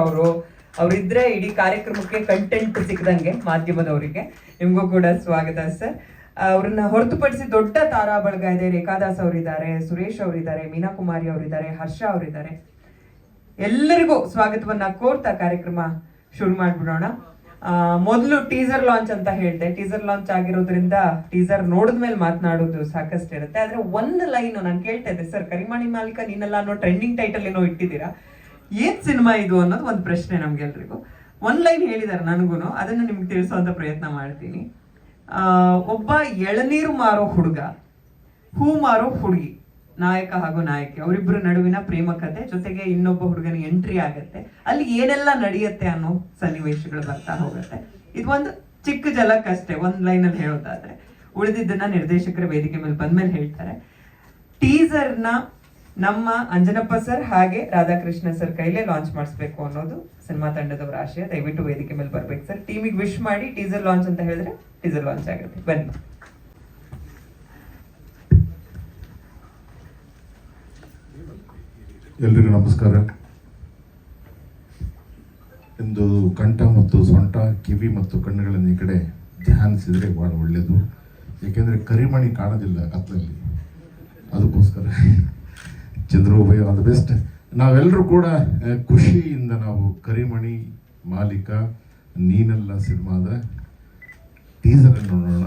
ಅವರು ಅವರಿದ್ರೆ ಇಡೀ ಕಾರ್ಯಕ್ರಮಕ್ಕೆ ಕಂಟೆಂಟ್ ಸಿಕ್ಕದಂಗೆ ಮಾಧ್ಯಮದವರಿಗೆ. ನಿಮಗೂ ಕೂಡ ಸ್ವಾಗತ ಸರ್. ಅವ್ರನ್ನ ಹೊರತುಪಡಿಸಿ ದೊಡ್ಡ ತಾರಾ ಬಳಗ ಇದೆ. ರೇಖಾದಾಸ್ ಅವರಿದ್ದಾರೆ, ಸುರೇಶ್ ಅವರಿದ್ದಾರೆ, ಮೀನಾ ಕುಮಾರಿ ಅವರಿದ್ದಾರೆ, ಹರ್ಷ ಅವರಿದ್ದಾರೆ. ಎಲ್ಲರಿಗೂ ಸ್ವಾಗತವನ್ನ ಕೋರ್ತಾ ಕಾರ್ಯಕ್ರಮ ಶುರು ಮಾಡ್ಬಿಡೋಣ. ಮೊದಲು ಟೀಸರ್ ಲಾಂಚ್ ಅಂತ ಹೇಳಿದೆ. ಟೀಸರ್ ಲಾಂಚ್ ಆಗಿರೋದ್ರಿಂದ ಟೀಸರ್ ನೋಡಿದ್ಮೇಲೆ ಮಾತನಾಡೋದು ಸಾಕಷ್ಟು ಇರುತ್ತೆ. ಆದ್ರೆ ಒಂದು ಲೈನ್ ನಾನು ಕೇಳ್ತಾ ಇದ್ದೆ, ಸರ್ ಕರಿಮಣಿ ಮಾಲೀಕ ನೀನೆಲ್ಲ ಅನ್ನೋ ಟ್ರೆಂಡಿಂಗ್ ಟೈಟಲ್ ಏನೋ ಇಟ್ಟಿದ್ದೀರಾ, ಏನ್ ಸಿನಿಮಾ ಇದು ಅನ್ನೋದು ಒಂದು ಪ್ರಶ್ನೆ ನಮ್ಗೆಲ್ರಿಗೂ. ಒಂದ್ ಲೈನ್ ಹೇಳಿದಾರೆ ನನಗೂ, ಅದನ್ನು ನಿಮ್ಗೆ ತಿಳಿಸುವಂತ ಪ್ರಯತ್ನ ಮಾಡ್ತೀನಿ. ಒಬ್ಬ ಎಳನೀರು ಮಾರೋ ಹುಡುಗ, ಹೂ ಮಾರೋ ಹುಡುಗಿ, ನಾಯಕ ಹಾಗೂ ನಾಯಕಿ ಅವರಿಬ್ಬರ ನಡುವಿನ ಪ್ರೇಮ ಕಥೆ, ಜೊತೆಗೆ ಇನ್ನೊಬ್ಬ ಹುಡುಗನ ಎಂಟ್ರಿ ಆಗತ್ತೆ, ಅಲ್ಲಿ ಏನೆಲ್ಲ ನಡೆಯುತ್ತೆ ಅನ್ನೋ ಸನ್ನಿವೇಶಗಳು ಬರ್ತಾ ಹೋಗುತ್ತೆ. ಇದು ಒಂದು ಚಿಕ್ಕ ಜಲಕ್ ಅಷ್ಟೇ, ಒಂದ್ ಲೈನ್ ಅಲ್ಲಿ ಹೇಳೋದಾದ್ರೆ. ಉಳಿದಿದ್ದನ್ನ ನಿರ್ದೇಶಕರ ವೇದಿಕೆ ಮೇಲೆ ಬಂದ್ಮೇಲೆ ಹೇಳ್ತಾರೆ. ಟೀಸರ್ ನ ನಮ್ಮ ಅಂಜನಪ್ಪ ಸರ್ ಹಾಗೆ ರಾಧಾಕೃಷ್ಣ ಸರ್ ಕೈಲೇ ಲಾಂಚ್ ಮಾಡಿಸ್ಬೇಕು ಅನ್ನೋದು ಸಿನಿಮಾ ತಂಡದವರ ಆಶಯ. ದಯವಿಟ್ಟು ವೇದಿಕೆ ಮೇಲೆ ಬರ್ಬೇಕು ಸರ್. ಟೀಮಿಗೆ ವಿಶ್ ಮಾಡಿ ಟೀಸರ್ ಲಾಂಚ್ ಅಂತ ಹೇಳಿದ್ರೆ ಟೀಸರ್ ಲಾಂಚ್ ಆಗುತ್ತೆ. ಬನ್ನಿ. ಎಲ್ರಿಗೂ ನಮಸ್ಕಾರ. ಇಂದು ಕಂಠ ಮತ್ತು ಸೊಂಟ, ಕಿವಿ ಮತ್ತು ಕಣ್ಣುಗಳನ್ನು ಈ ಕಡೆ ಧ್ಯಾನಿಸಿದರೆ ಭಾಳ ಒಳ್ಳೆಯದು. ಏಕೆಂದರೆ ಕರಿಮಣಿ ಕಾಣೋದಿಲ್ಲ ಕತ್ತಲಲ್ಲಿ, ಅದಕ್ಕೋಸ್ಕರ ಚಂದ್ರು ಭೈ ಆಲ್ ದ ಬೆಸ್ಟ್. ನಾವೆಲ್ಲರೂ ಕೂಡ ಖುಷಿಯಿಂದ ನಾವು ಕರಿಮಣಿ ಮಾಲೀಕ ನೀನೆಲ್ಲ ಸಿನಿಮಾದ ಟೀಸರನ್ನು ನೋಡೋಣ.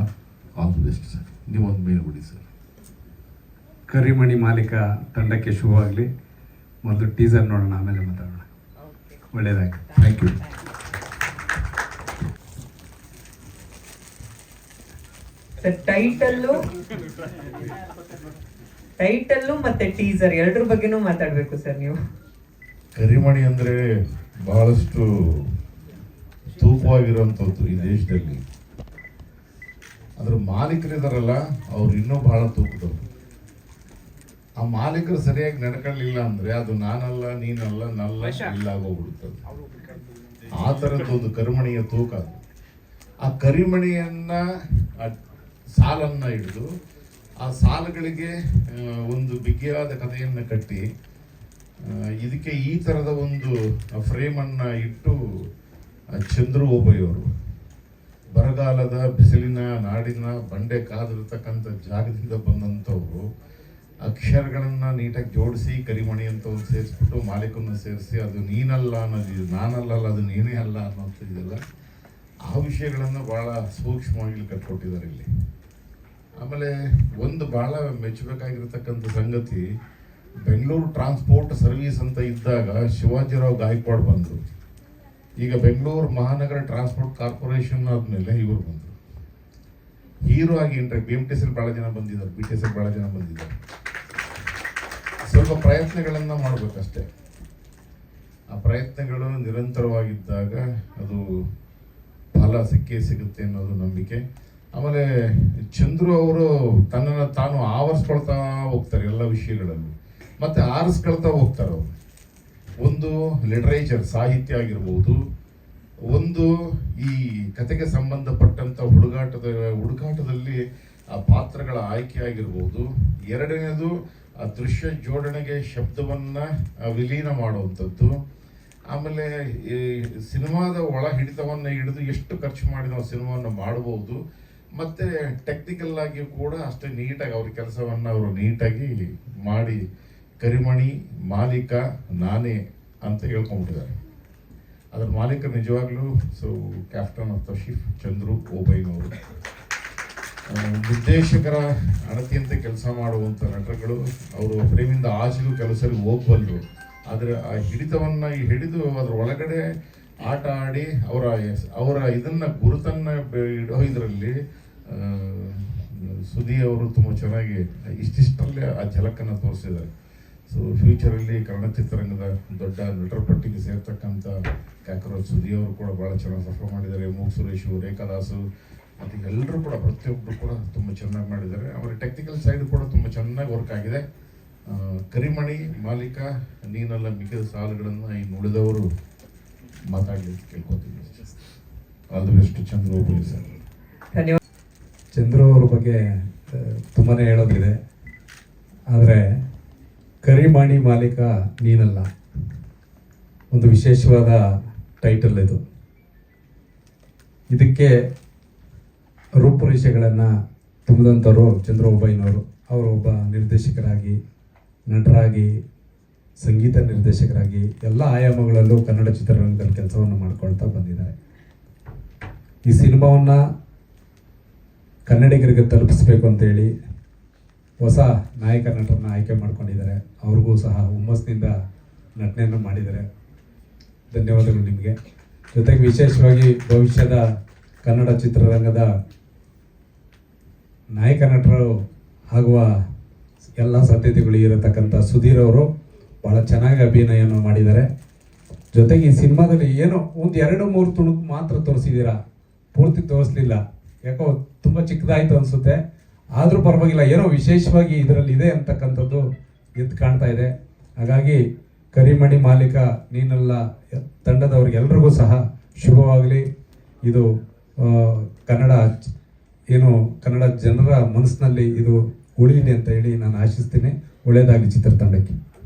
All the best sir. ನೀವೊಂದು ಮೇಲೆ ಬಿಡಿ ಸರ್. ಕರಿಮಣಿ ಮಾಲೀಕ ತಂಡಕ್ಕೆ ಶುಭವಾಗಲಿ. ಮೊದಲು ಟೀಸರ್ ನೋಡೋಣ, ಆಮೇಲೆ ಮಾತಾಡೋಣ. ಒಳ್ಳೆಯದಾಗಿ. Thank you. ಸರ್ ಟೈಟಲ್ಲು ಮತ್ತೆ ಟೀಸರ್ ಎರಡರ ಬಗ್ಗೆನೂ ಮಾತಾಡಬೇಕು ಸರ್ ನೀವು. ಕರಿಮಣಿ ಅಂದರೆ ಬಹಳಷ್ಟು ತೂಕವಾಗಿರುವಂಥದ್ದು ಈ ದೇಶದಲ್ಲಿ. ಅದ್ರ ಮಾಲೀಕರಿದಾರಲ್ಲ, ಅವ್ರು ಇನ್ನೂ ಬಹಳ ತೂಕದವರು. ಆ ಮಾಲೀಕರು ಸರಿಯಾಗಿ ನಡ್ಕೊಳ್ಳಿಲ್ಲ ಅಂದ್ರೆ ಅದು ನಾನಲ್ಲ, ನೀನಲ್ಲ, ನಲ್ಲ ಇಲ್ಲ ಆಗೋಗ್ಬಿಡುತ್ತದೆ. ಆ ಥರದ್ದು ಒಂದು ಕರಿಮಣಿಯ ತೂಕ ಅದು. ಆ ಕರಿಮಣಿಯನ್ನ ಸಾಲನ್ನ ಹಿಡಿದು ಆ ಸಾಲುಗಳಿಗೆ ಒಂದು ಬಿಗಿಯಾದ ಕಥೆಯನ್ನು ಕಟ್ಟಿ ಇದಕ್ಕೆ ಈ ಥರದ ಒಂದು ಫ್ರೇಮನ್ನು ಇಟ್ಟು ಚಂದ್ರು ಓಬಯ್ಯವರು ಬರಗಾಲದ ಬಿಸಿಲಿನ ನಾಡಿನ ಬಂಡೆ ಕಾದಿರ್ತಕ್ಕಂಥ ಜಾಗದಿಂದ ಬಂದಂಥವ್ರು ಅಕ್ಷರಗಳನ್ನು ನೀಟಾಗಿ ಜೋಡಿಸಿ ಕರಿಮಣಿ ಅಂತ ಒಂದು ಸೇರಿಸ್ಬಿಟ್ಟು ಮಾಲೀಕನ್ನು ಸೇರಿಸಿ ಅದು ನೀನಲ್ಲ ಅನ್ನೋದು, ನಾನಲ್ಲ ಅದು ನೀನೇ ಅಲ್ಲ ಅನ್ನೋಂಥದ್ದೆಲ್ಲ ಆ ವಿಷಯಗಳನ್ನು ಭಾಳ ಸೂಕ್ಷ್ಮವಾಗಿ ಕಟ್ಕೊಟ್ಟಿದ್ದಾರೆ ಇಲ್ಲಿ. ಆಮೇಲೆ ಒಂದು ಭಾಳ ಮೆಚ್ಚಬೇಕಾಗಿರ್ತಕ್ಕಂಥ ಸಂಗತಿ, ಬೆಂಗಳೂರು ಟ್ರಾನ್ಸ್ಪೋರ್ಟ್ ಸರ್ವಿಸ್ ಅಂತ ಇದ್ದಾಗ ಶಿವಾಜಿರಾವ್ ಗಾಯಕ್ವಾಡ್ ಬಂದರು. ಈಗ ಬೆಂಗಳೂರು ಮಹಾನಗರ ಟ್ರಾನ್ಸ್ಪೋರ್ಟ್ ಕಾರ್ಪೊರೇಷನ್ ಆದಮೇಲೆ ಇವರು ಬಂದರು. ಹೀರೋ ಆಗಿ BMTC ಭಾಳ ಜನ ಬಂದಿದ್ದಾರೆ, BTC ಭಾಳ ಜನ ಬಂದಿದ್ದಾರೆ. ಸ್ವಲ್ಪ ಪ್ರಯತ್ನಗಳನ್ನು ಮಾಡಬೇಕಷ್ಟೆ. ಆ ಪ್ರಯತ್ನಗಳು ನಿರಂತರವಾಗಿದ್ದಾಗ ಅದು ಫಲ ಸಿಕ್ಕೇ ಸಿಗುತ್ತೆ ಅನ್ನೋದು ನಂಬಿಕೆ. ಆಮೇಲೆ ಚಂದ್ರು ಅವರು ತನ್ನನ್ನು ತಾನು ಆವರಿಸ್ಕೊಳ್ತಾ ಹೋಗ್ತಾರೆ ಎಲ್ಲ ವಿಷಯಗಳಲ್ಲೂ, ಮತ್ತೆ ಆರಿಸ್ಕೊಳ್ತಾ ಹೋಗ್ತಾರೆ ಅವರು. ಒಂದು ಲಿಟರೇಚರ್ ಸಾಹಿತ್ಯ ಆಗಿರ್ಬೋದು, ಒಂದು ಈ ಕತೆಗೆ ಸಂಬಂಧಪಟ್ಟಂಥ ಹುಡುಕಾಟದಲ್ಲಿ ಆ ಪಾತ್ರಗಳ ಆಯ್ಕೆ ಆಗಿರ್ಬೋದು. ಎರಡನೇದು ಆ ದೃಶ್ಯ ಜೋಡಣೆಗೆ ಶಬ್ದವನ್ನು ವಿಲೀನ ಮಾಡುವಂಥದ್ದು. ಆಮೇಲೆ ಈ ಸಿನಿಮಾದ ಒಳ ಹಿಡಿತವನ್ನು ಹಿಡಿದು ಎಷ್ಟು ಖರ್ಚು ಮಾಡಿ ನಾವು ಸಿನಿಮಾವನ್ನು ಮಾಡಬಹುದು, ಮತ್ತು ಟೆಕ್ನಿಕಲ್ ಆಗಿ ಕೂಡ ಅಷ್ಟೇ ನೀಟಾಗಿ ಅವ್ರ ಕೆಲಸವನ್ನು ಅವರು ನೀಟಾಗಿ ಮಾಡಿ ಕರಿಮಣಿ ಮಾಲೀಕ ನಾನೇ ಅಂತ ಹೇಳ್ಕೊಂಡ್ಬಿಟ್ಟಿದ್ದಾರೆ. ಅದರ ಮಾಲೀಕರು ನಿಜವಾಗ್ಲೂ captain of the ship Chandru ಓಬಯ್ಯನವರು. ನಿರ್ದೇಶಕರ ಅಣತಿಯಂತೆ ಕೆಲಸ ಮಾಡುವಂಥ ನಟರುಗಳು ಅವರು ಫ್ರೇಮಿಂದ ಆಚೆಗೂ ಕೆಲವು ಸರಿ ಹೋಗ್ಬಲ್ಲರು. ಆದರೆ ಆ ಹಿಡಿತವನ್ನು ಹಿಡಿದು ಅದರ ಒಳಗಡೆ ಆಟ ಆಡಿ ಅವರ ಇದನ್ನು ಗುರುತನ್ನು ಇಡೋ ಇದರಲ್ಲಿ ಸುದಿ ಅವರು ತುಂಬ ಚೆನ್ನಾಗಿ ಇಷ್ಟಿಷ್ಟಲ್ಲೇ ಆ ಝಲಕನ್ನು ತೋರಿಸಿದ್ದಾರೆ. ಫ್ಯೂಚರಲ್ಲಿ ಕನ್ನಡ ಚಿತ್ರರಂಗದ ದೊಡ್ಡ ನಟರ ಪಟ್ಟಿಗೆ ಸೇರ್ತಕ್ಕಂಥ ಕ್ಯಾಕ್ರೋಚ್ ಸುದಿ ಅವರು ಕೂಡ ಭಾಳ ಚೆನ್ನಾಗಿ ಸಫರ್ ಮಾಡಿದ್ದಾರೆ. ಮೂಗ್ ಸುರೇಶು, ರೇಖಾದಾಸು ಮತ್ತು ಎಲ್ಲರೂ ಕೂಡ ಪ್ರತಿಯೊಬ್ಬರು ಕೂಡ ತುಂಬ ಚೆನ್ನಾಗಿ ಮಾಡಿದ್ದಾರೆ. ಅವರ ಟೆಕ್ನಿಕಲ್ ಸೈಡ್ ಕೂಡ ತುಂಬ ಚೆನ್ನಾಗಿ ವರ್ಕ್ ಆಗಿದೆ. ಕರಿಮಣಿ ಮಾಲೀಕ ನೀನೆಲ್ಲ ಮಿಕ್ಕಿದ ಸಾಲುಗಳನ್ನು ಇನ್ನು ಉಳಿದವರು ಮಾತಾಡಲಿ ಕೇಳ್ಕೊತೀನಿ. All the best Chandru Obayya sir. Chandru ಅವ್ರ ಬಗ್ಗೆ ತುಂಬಾ ಹೇಳೋದಿದೆ, ಆದರೆ ಕರಿಮಣಿ ಮಾಲೀಕ ನೀನಲ್ಲ ಒಂದು ವಿಶೇಷವಾದ ಟೈಟಲ್ ಇದು. ಇದಕ್ಕೆ ರೂಪುರೇಷೆಗಳನ್ನು ತುಂಬಿದಂಥವ್ರು ಚಂದ್ರಬಾಬಯ್ಯನವರು. ಅವರು ಒಬ್ಬ ನಿರ್ದೇಶಕರಾಗಿ, ನಟರಾಗಿ, ಸಂಗೀತ ನಿರ್ದೇಶಕರಾಗಿ ಎಲ್ಲ ಆಯಾಮಗಳಲ್ಲೂ ಕನ್ನಡ ಚಿತ್ರರಂಗದಲ್ಲಿ ಕೆಲಸವನ್ನು ಮಾಡ್ಕೊಳ್ತಾ ಬಂದಿದ್ದಾರೆ. ಈ ಸಿನಿಮಾವನ್ನು ಕನ್ನಡಿಗರಿಗೆ ತಲುಪಿಸ್ಬೇಕು ಅಂತೇಳಿ ಹೊಸ ನಾಯಕ ನಟರನ್ನ ಆಯ್ಕೆ ಮಾಡ್ಕೊಂಡಿದ್ದಾರೆ. ಅವ್ರಿಗೂ ಸಹ ಹುಮ್ಮಸ್ಸಿನಿಂದ ನಟನೆಯನ್ನು ಮಾಡಿದ್ದಾರೆ. ಧನ್ಯವಾದಗಳು ನಿಮಗೆ. ಜೊತೆಗೆ ವಿಶೇಷವಾಗಿ ಭವಿಷ್ಯದ ಕನ್ನಡ ಚಿತ್ರರಂಗದ ನಾಯಕ ನಟರು ಆಗುವ ಎಲ್ಲ ಸಾಧ್ಯತೆಗಳು ಇರತಕ್ಕಂಥ ಸುಧೀರ್ ಅವರು ಭಾಳ ಚೆನ್ನಾಗಿ ಅಭಿನಯವನ್ನು ಮಾಡಿದ್ದಾರೆ. ಜೊತೆಗೆ ಈ ಸಿನಿಮಾದಲ್ಲಿ ಏನೋ ಒಂದು 2-3 ತುಣುಕು ಮಾತ್ರ ತೋರಿಸಿದ್ದೀರಾ, ಪೂರ್ತಿ ತೋರಿಸ್ಲಿಲ್ಲ. ಯಾಕೋ ತುಂಬ ಚಿಕ್ಕದಾಯಿತು ಅನಿಸುತ್ತೆ. ಆದರೂ ಪರವಾಗಿಲ್ಲ, ಏನೋ ವಿಶೇಷವಾಗಿ ಇದರಲ್ಲಿ ಇದೆ ಅಂತಕ್ಕಂಥದ್ದು ಎದ್ದು ಕಾಣ್ತಾ ಇದೆ. ಹಾಗಾಗಿ ಕರಿಮಣಿ ಮಾಲೀಕ ನೀನಲ್ಲ ತಂಡದವ್ರಿಗೆಲ್ರಿಗೂ ಸಹ ಶುಭವಾಗಲಿ. ಇದು ಕನ್ನಡ ಜನರ ಮನಸ್ಸಿನಲ್ಲಿ ಇದು ಉಳಿಯಲಿ ಅಂತ ಹೇಳಿ ನಾನು ಆಶಿಸ್ತೀನಿ. ಒಳ್ಳೆಯದಾಗಲಿ ಚಿತ್ರತಂಡಕ್ಕೆ.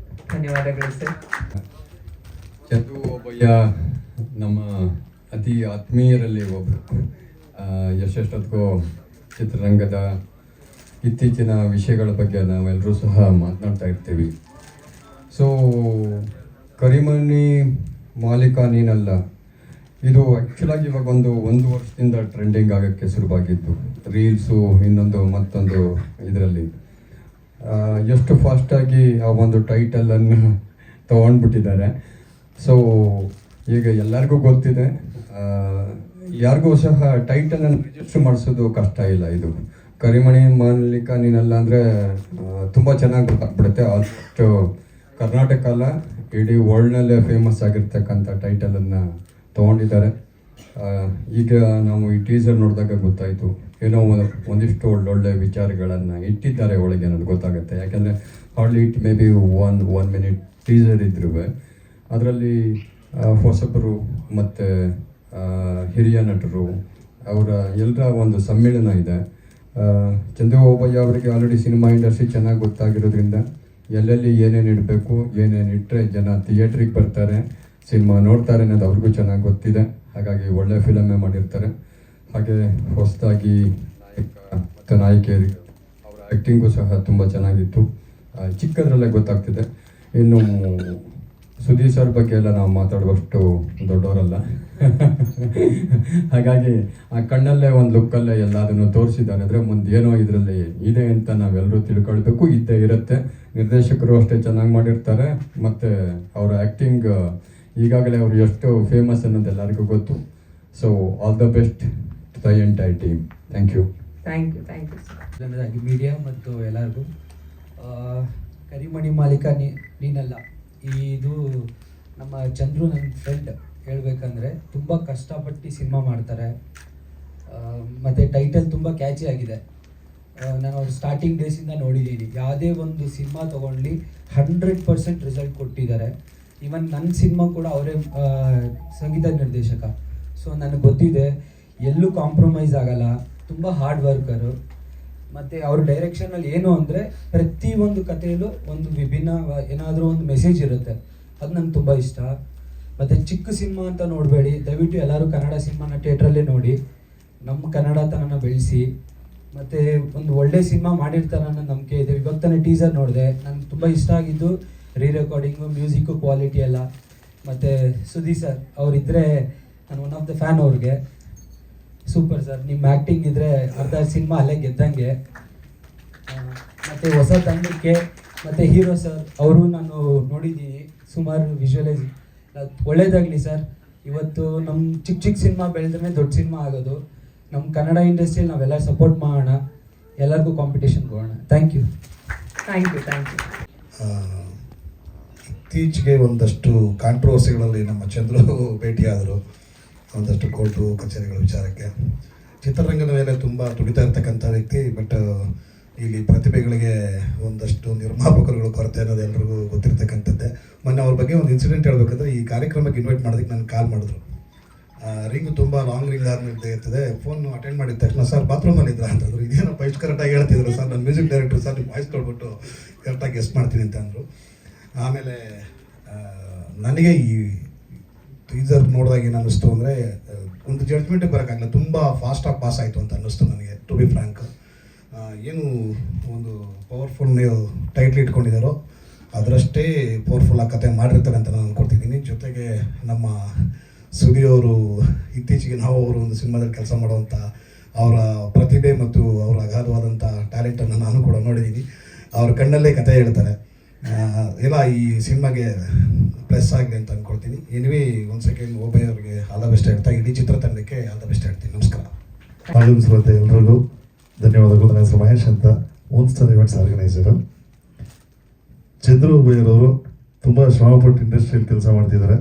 ಧನ್ಯವಾದಗಳು ಸರ್. ಚಂದ್ರಬಾಬಯ್ಯ ನಮ್ಮ ಅತಿ ಆತ್ಮೀಯರಲ್ಲಿ ಒಬ್ಬರು. ಎಷ್ಟೊತ್ತಿಗೂ ಚಿತ್ರರಂಗದ ಇತ್ತೀಚಿನ ವಿಷಯಗಳ ಬಗ್ಗೆ ನಾವೆಲ್ಲರೂ ಸಹ ಮಾತನಾಡ್ತಾ ಇರ್ತೀವಿ. ಸೊ ಕರಿಮಣಿ ಮಾಲೀಕ ನೀನಲ್ಲ ಇದು ಆ್ಯಕ್ಚುಲಾಗಿ ಇವಾಗ ಒಂದು ವರ್ಷದಿಂದ ಟ್ರೆಂಡಿಂಗ್ ಆಗೋಕ್ಕೆ ಶುರುವಾಗಿದ್ದು, ರೀಲ್ಸು ಇನ್ನೊಂದು ಮತ್ತೊಂದು ಇದರಲ್ಲಿ ಎಷ್ಟು ಫಾಸ್ಟಾಗಿ ಆ ಒಂದು ಟೈಟಲನ್ನು ತೊಗೊಂಡ್ಬಿಟ್ಟಿದ್ದಾರೆ. ಸೊ ಈಗ ಎಲ್ಲರಿಗೂ ಗೊತ್ತಿದೆ, ಯಾರಿಗೂ ಸಹ ಟೈಟಲನ್ನು ರಿಜಿಸ್ಟರ್ ಮಾಡಿಸೋದು ಕಷ್ಟ ಇಲ್ಲ. ಇದು ಕರಿಮಣಿ ಮಾಲೀಕ ನೀನಲ್ಲ ಅಂದರೆ ತುಂಬ ಚೆನ್ನಾಗಿ ಗೊತ್ತಾಗ್ಬಿಡುತ್ತೆ. ಆಲ್ಮೋಸ್ಟ್ ಕರ್ನಾಟಕ ಅಲ್ಲ, ಇಡೀ ವರ್ಲ್ಡ್ನಲ್ಲೇ ಫೇಮಸ್ ಆಗಿರ್ತಕ್ಕಂಥ ಟೈಟಲನ್ನು ತೊಗೊಂಡಿದ್ದಾರೆ. ಈಗ ನಾವು ಈ ಟೀಸರ್ ನೋಡಿದಾಗ ಗೊತ್ತಾಯಿತು, ಏನೋ ಒಂದಿಷ್ಟು ಒಳ್ಳೊಳ್ಳೆ ವಿಚಾರಗಳನ್ನು ಇಟ್ಟಿದ್ದಾರೆ ಒಳಗೆ ಅನ್ನೋದು ಗೊತ್ತಾಗುತ್ತೆ. ಯಾಕೆಂದರೆ hardly it may be one minute teaser ಇದ್ರೂ ಅದರಲ್ಲಿ ಹೊಸಬರು ಮತ್ತು ಹಿರಿಯ ನಟರು ಅವರ ಎಲ್ಲರ ಒಂದು ಸಮ್ಮೇಳನ ಇದೆ. ಚಂದ್ರಬಾಬಯ್ಯ ಅವರಿಗೆ ಆಲ್ರೆಡಿ ಸಿನಿಮಾ ಇಂಡಸ್ಟ್ರಿ ಚೆನ್ನಾಗಿ ಗೊತ್ತಾಗಿರೋದ್ರಿಂದ ಎಲ್ಲೆಲ್ಲಿ ಏನೇನು ಇಡಬೇಕು, ಏನೇನು ಇಟ್ಟರೆ ಜನ ಥಿಯೇಟ್ರಿಗೆ ಬರ್ತಾರೆ, ಸಿನಿಮಾ ನೋಡ್ತಾರೆ ಅನ್ನೋದು ಅವ್ರಿಗೂ ಚೆನ್ನಾಗಿ ಗೊತ್ತಿದೆ. ಹಾಗಾಗಿ ಒಳ್ಳೆ ಫಿಲಮೇ ಮಾಡಿರ್ತಾರೆ. ಹಾಗೆ ಹೊಸದಾಗಿ ನಾಯಕ ಮತ್ತು ನಾಯಕಿಯರು ಅವರ ಆ್ಯಕ್ಟಿಂಗು ಸಹ ತುಂಬ ಚೆನ್ನಾಗಿತ್ತು. ಚಿಕ್ಕದ್ರಲ್ಲೇ ಗೊತ್ತಾಗ್ತಿದೆ. ಇನ್ನು ಸುದೀರ್ ಸರ್ ಬಗ್ಗೆ ಎಲ್ಲ ನಾವು ಮಾತಾಡುವಷ್ಟು ದೊಡ್ಡವರಲ್ಲ. ಹಾಗಾಗಿ ಆ ಕಣ್ಣಲ್ಲೇ ಒಂದು ಲುಕ್ಕಲ್ಲೇ ಎಲ್ಲದನ್ನು ತೋರಿಸಿದ್ದಾರೆ. ಅಂದರೆ ಮುಂದೆ ಏನೋ ಇದರಲ್ಲಿ ಇದೆ ಅಂತ ನಾವೆಲ್ಲರೂ ತಿಳ್ಕೊಳ್ಬೇಕು. ಇದ್ದೇ ಇರುತ್ತೆ. ನಿರ್ದೇಶಕರು ಅಷ್ಟೇ ಚೆನ್ನಾಗಿ ಮಾಡಿರ್ತಾರೆ. ಮತ್ತು ಅವರ ಆ್ಯಕ್ಟಿಂಗ್ ಈಗಾಗಲೇ ಅವರು ಎಷ್ಟು ಫೇಮಸ್ ಅನ್ನೋದು ಎಲ್ಲರಿಗೂ ಗೊತ್ತು. So all the best to the entire team. Thank you. Thank you ಜನರಾಗಿ ಮೀಡಿಯಾ ಮತ್ತು ಎಲ್ಲರಿಗೂ ಕರಿಮಣಿ ಮಾಲೀಕ ನೀನಲ್ಲ, ಇದು ನಮ್ಮ ಚಂದ್ರು ನನ್ನ ಫ್ರೆಂಡ್. ಹೇಳ್ಬೇಕಂದ್ರೆ ತುಂಬ ಕಷ್ಟಪಟ್ಟು ಸಿನಿಮಾ ಮಾಡ್ತಾರೆ. ಮತ್ತು ಟೈಟಲ್ ತುಂಬ ಕ್ಯಾಚಿ ಆಗಿದೆ. ನಾನು ಅವ್ರು ಸ್ಟಾರ್ಟಿಂಗ್ ಡೇಸಿಂದ ನೋಡಿದ್ದೀನಿ. ಯಾವುದೇ ಒಂದು ಸಿನಿಮಾ ತೊಗೊಂಡು 100% ರಿಸಲ್ಟ್ ಕೊಟ್ಟಿದ್ದಾರೆ. ಈವನ್ ನನ್ನ ಸಿನಿಮಾ ಕೂಡ ಅವರೇ ಸಂಗೀತ ನಿರ್ದೇಶಕ. ಸೊ ನನಗೆ ಗೊತ್ತಿದೆ, ಎಲ್ಲೂ ಕಾಂಪ್ರಮೈಸ್ ಆಗಲ್ಲ. ತುಂಬ ಹಾರ್ಡ್ ವರ್ಕರು. ಮತ್ತು ಅವ್ರ ಡೈರೆಕ್ಷನಲ್ಲಿ ಏನು ಅಂದರೆ ಪ್ರತಿಯೊಂದು ಕಥೆಯಲ್ಲೂ ಒಂದು ವಿಭಿನ್ನ ಏನಾದರೂ ಒಂದು ಮೆಸೇಜ್ ಇರುತ್ತೆ. ಅದು ನಂಗೆ ತುಂಬ ಇಷ್ಟ. ಮತ್ತು ಚಿಕ್ಕ ಸಿನಿಮಾ ಅಂತ ನೋಡಬೇಡಿ, ದಯವಿಟ್ಟು ಎಲ್ಲರೂ ಕನ್ನಡ ಸಿನಿಮಾನ ಥಿಯೇಟ್ರಲ್ಲೇ ನೋಡಿ. ನಮ್ಮ ಕನ್ನಡತನನ ಬೆಳೆಸಿ. ಮತ್ತು ಒಂದು ಒಳ್ಳೆ ಸಿನಿಮಾ ಮಾಡಿರ್ತಾರೆ ಅನ್ನೋ ನಂಬಿಕೆ ಇದೆ. ಇವಾಗ ತಾನೇ ಟೀಸರ್ ನೋಡಿದೆ, ನನಗೆ ತುಂಬ ಇಷ್ಟ ಆಗಿದ್ದು ರೆಕಾರ್ಡಿಂಗು, ಮ್ಯೂಸಿಕ್ಕು, ಕ್ವಾಲಿಟಿ ಎಲ್ಲ. ಮತ್ತು ಸುದೀರ್ ಸರ್ ಅವರಿದ್ದರೆ ನಾನು ಒನ್ ಆಫ್ ದ ಫ್ಯಾನ್ ಅವ್ರಿಗೆ. ಸೂಪರ್ ಸರ್, ನಿಮ್ಮ ಆ್ಯಕ್ಟಿಂಗ್ ಇದ್ದರೆ ಅರ್ಧ ಸಿನಿಮಾ ಅಲ್ಲೇ ಗೆದ್ದಂಗೆ. ಮತ್ತು ಹೊಸ ತಂಡಕ್ಕೆ ಮತ್ತು ಹೀರೋ ಸರ್ ಅವರು ನಾನು ನೋಡಿದ್ದೀನಿ ಸುಮಾರು ವಿಜುವಲೈಸ್. ಒಳ್ಳೇದಾಗಲಿ ಸರ್. ಇವತ್ತು ನಮ್ಮ ಚಿಕ್ಕ ಸಿನಿಮಾ ಬೆಳೆದ್ರೆ ದೊಡ್ಡ ಸಿನಿಮಾ ಆಗೋದು. ನಮ್ಮ ಕನ್ನಡ ಇಂಡಸ್ಟ್ರಿಯಲ್ಲಿ ನಾವೆಲ್ಲ ಸಪೋರ್ಟ್ ಮಾಡೋಣ, ಎಲ್ಲರಿಗೂ ಕಾಂಪಿಟೇಷನ್ ಕೊಡೋಣ. Thank you. ಇತ್ತೀಚೆಗೆ ಒಂದಷ್ಟು ಕಾಂಟ್ರವರ್ಸಿಗಳಲ್ಲಿ ನಮ್ಮ ಚಂದ್ರು ಭೇಟಿಯಾದರು. ಒಂದಷ್ಟು ಕೋರ್ಟು ಕಚೇರಿಗಳ ವಿಚಾರಕ್ಕೆ. ಚಿತ್ರರಂಗದ ಮೇಲೆ ತುಂಬ ತುಡಿತಾ ಇರ್ತಕ್ಕಂಥ ವ್ಯಕ್ತಿ. ಬಟ್ ಇಲ್ಲಿ ಪ್ರತಿಭೆಗಳಿಗೆ ಒಂದಷ್ಟು ನಿರ್ಮಾಪಕರುಗಳು ಕೊರತೆ ಅನ್ನೋದು ಎಲ್ರಿಗೂ ಗೊತ್ತಿರ್ತಕ್ಕಂಥದ್ದೇ. ಮೊನ್ನೆ ಅವ್ರ ಬಗ್ಗೆ ಒಂದು ಇನ್ಸಿಡೆಂಟ್ ಹೇಳ್ಬೇಕಂದ್ರೆ, ಈ ಕಾರ್ಯಕ್ರಮಕ್ಕೆ ಇನ್ವೈಟ್ ಮಾಡೋದಕ್ಕೆ ನನಗೆ ಕಾಲ್ ಮಾಡಿದ್ರು. ರಿಂಗ್ ತುಂಬ ಲಾಂಗ್ ರಿಂಗ್ ಆದ್ಮೇಲೆ ಇರ್ತದೆ. ಫೋನ್ ಅಟೆಂಡ್ ಮಾಡಿದ ತಕ್ಷಣ ಸರ್ ಬಾತ್ರೂಮಲ್ಲಿ ಇದ್ರ ಅಂತಂದ್ರು. ಇದೇನಪ್ಪ ಇಷ್ಟು ಕರೆಕ್ಟಾಗಿ ಹೇಳ್ತಿದ್ರು ಸರ್, ನನ್ನ ಮ್ಯೂಸಿಕ್ ಡೈರೆಕ್ಟರ್ ಸರ್, ನಿಮ್ಮ ವಾಯ್ಸ್ ಕೊಟ್ಬಿಟ್ಟು ಕರೆಕ್ಟಾಗಿ ಗೆಸ್ಟ್ ಮಾಡ್ತೀನಿ ಅಂತ ಅಂದರು. ಆಮೇಲೆ ನನಗೆ ಈ ಟೀಸರ್ ನೋಡಿದಾಗ ಏನು ಅನ್ನಿಸ್ತು ಅಂದರೆ ಒಂದು ಜಡ್ಜ್ಮೆಂಟಿಗೆ ಬರೋಕ್ಕಾಗಲ್ಲ, ತುಂಬ ಫಾಸ್ಟಾಗಿ ಪಾಸ್ ಆಯಿತು ಅಂತ ಅನ್ನಿಸ್ತು ನನಗೆ, ಟು ಬಿ ಫ್ರ್ಯಾಂಕ್. ಏನು ಒಂದು ಪವರ್ಫುಲ್ ನೀವು ಟೈಟ್ಲ್ ಇಟ್ಕೊಂಡಿದ್ದಾರೋ ಅದರಷ್ಟೇ ಪವರ್ಫುಲ್ ಆಗಿ ಕತೆ ಮಾಡಿರ್ತಾರೆ ಅಂತ ನಾನು ಅಂದ್ಕೊಳ್ತಿದ್ದೀನಿ. ಜೊತೆಗೆ ನಮ್ಮ ಸುದಿ ಅವರು ಇತ್ತೀಚೆಗೆ ನಾವು ಅವರು ಒಂದು ಸಿನಿಮಾದಲ್ಲಿ ಕೆಲಸ ಮಾಡುವಂಥ ಅವರ ಪ್ರತಿಭೆ ಮತ್ತು ಅವರ ಅಗಾಧವಾದಂಥ ಟ್ಯಾಲೆಂಟನ್ನು ನಾನು ಕೂಡ ನೋಡಿದ್ದೀನಿ. ಅವ್ರ ಕಣ್ಣಲ್ಲೇ ಕತೆ ಹೇಳ್ತಾರೆ. ಎಲ್ಲ ಈ ಸಿನಿಮಾಗೆ ಪ್ಲಸ್ ಆಗಲಿ ಅಂತ ಅಂದ್ಕೊಳ್ತೀನಿ. ಎನಿವೇ ಒಂದು ಸೆಕೆಂಡ್ ಓಬೆ ಅವರಿಗೆ ಆಲ್ ದ ಬೆಸ್ಟ್ ಹೇಳ್ತಾ ಇಡೀ ಚಿತ್ರತಂಡಕ್ಕೆ ಆಲ್ ದ ಬೆಸ್ಟ್ ಹೇಳ್ತೀನಿ. ನಮಸ್ಕಾರ. ಆಗಮಿಸಿರುವಂಥ ಎಲ್ಲರಿಗೂ ಧನ್ಯವಾದಗಳು. ನನ್ನ ಹೆಸರು ಮಹೇಶ್ ಅಂತ, Moon Star Events organiser. Chandru ಬೈರವರು ತುಂಬ ಶ್ರಮಪಟ್ಟು ಇಂಡಸ್ಟ್ರಿಯಲ್ಲಿ ಕೆಲಸ ಮಾಡ್ತಿದ್ದಾರೆ.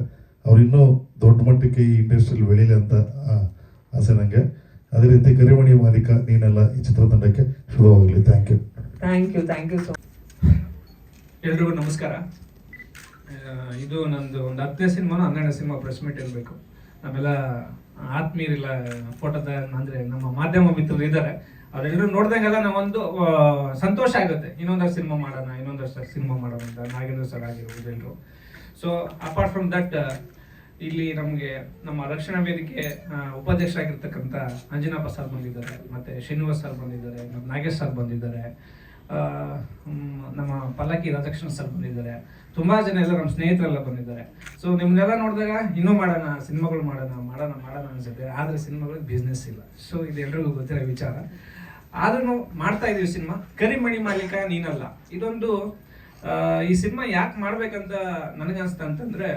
ಅವ್ರು ಇನ್ನೂ ದೊಡ್ಡ ಮಟ್ಟಕ್ಕೆ ಈ ಇಂಡಸ್ಟ್ರಿಯಲ್ಲಿ ಬೆಳೀಲಿ ಅಂತ ಆಸೆ ನನಗೆ. ಅದೇ ರೀತಿ ಕರಿಮಣಿ ಮಾಲೀಕ ನೀನೆಲ್ಲ ಈ ಚಿತ್ರತಂಡಕ್ಕೆ ಶುಭವಾಗಲಿ. Thank you. Thank you so ಎಲ್ರಿಗೂ ನಮಸ್ಕಾರ. ಇದು ನಂದು ಒಂದು 10ನೇ ಸಿನಿಮಾನು 12ನೇ ಸಿನಿಮಾ ಪ್ರೆಸ್ ಮೀಟ್ ಇರಬೇಕು. ನಾವೆಲ್ಲ ಆತ್ಮೀಯರಿಲ್ಲ ಫೋಟೋದ ಅಂದರೆ ನಮ್ಮ ಮಾಧ್ಯಮ ಮಿತ್ರರು ಇದ್ದಾರೆ, ಅವರೆಲ್ಲರೂ ನೋಡಿದಂಗೆಲ್ಲ ನಾವೊಂದು ಸಂತೋಷ ಆಗುತ್ತೆ. ಇನ್ನೊಂದಷ್ಟು ಸಿನಿಮಾ ಮಾಡೋಣ ಅಂತ ನಾಗೇಂದ್ರ ಸರ್ ಆಗಿರ್ಬೋದು ಎಲ್ಲರೂ. ಸೊ ಅಪಾರ್ಟ್ ಫ್ರಮ್ ದಟ್, ಇಲ್ಲಿ ನಮಗೆ ನಮ್ಮ ರಕ್ಷಣಾ ವೇದಿಕೆ ಉಪಾಧ್ಯಕ್ಷರಾಗಿರ್ತಕ್ಕಂಥ ಅಂಜನಪ್ಪ ಸರ್ ಬಂದಿದ್ದಾರೆ, ಮತ್ತು ಶ್ರೀನಿವಾಸ್ ಸರ್ ಬಂದಿದ್ದಾರೆ, ಮತ್ತು ನಾಗೇಶ್ ಸರ್ ಬಂದಿದ್ದಾರೆ, ನಮ್ಮ ಪಲ್ಲಕ್ಕಿ ರಾಧಾಕೃಷ್ಣ ಸರ್ ಬಂದಿದ್ದಾರೆ, ತುಂಬ ಜನ ಎಲ್ಲ ನಮ್ಮ ಸ್ನೇಹಿತರೆಲ್ಲ ಬಂದಿದ್ದಾರೆ. ಸೊ ನಿಮ್ಮನ್ನೆಲ್ಲ ನೋಡಿದಾಗ ಇನ್ನೂ ಸಿನಿಮಾಗಳು ಮಾಡೋಣ ಅನ್ಸುತ್ತೆ. ಆದರೆ ಸಿನಿಮಾಗಳಿಗೆ ಬಿಸ್ನೆಸ್ ಇಲ್ಲ. ಸೊ ಇದು ಎಲ್ರಿಗೂ ಗೊತ್ತಿರೋ ವಿಚಾರ. ಆದ್ರೂ ಮಾಡ್ತಾ ಇದೀವಿ ಸಿನಿಮಾ. ಕರಿಮಣಿ ಮಾಲೀಕ ನೀನಲ್ಲ, ಇದೊಂದು ಈ ಸಿನಿಮಾ ಯಾಕೆ ಮಾಡ್ಬೇಕಂತ ನನಗನ್ಸ್ತಾ ಅಂತಂದ್ರೆ,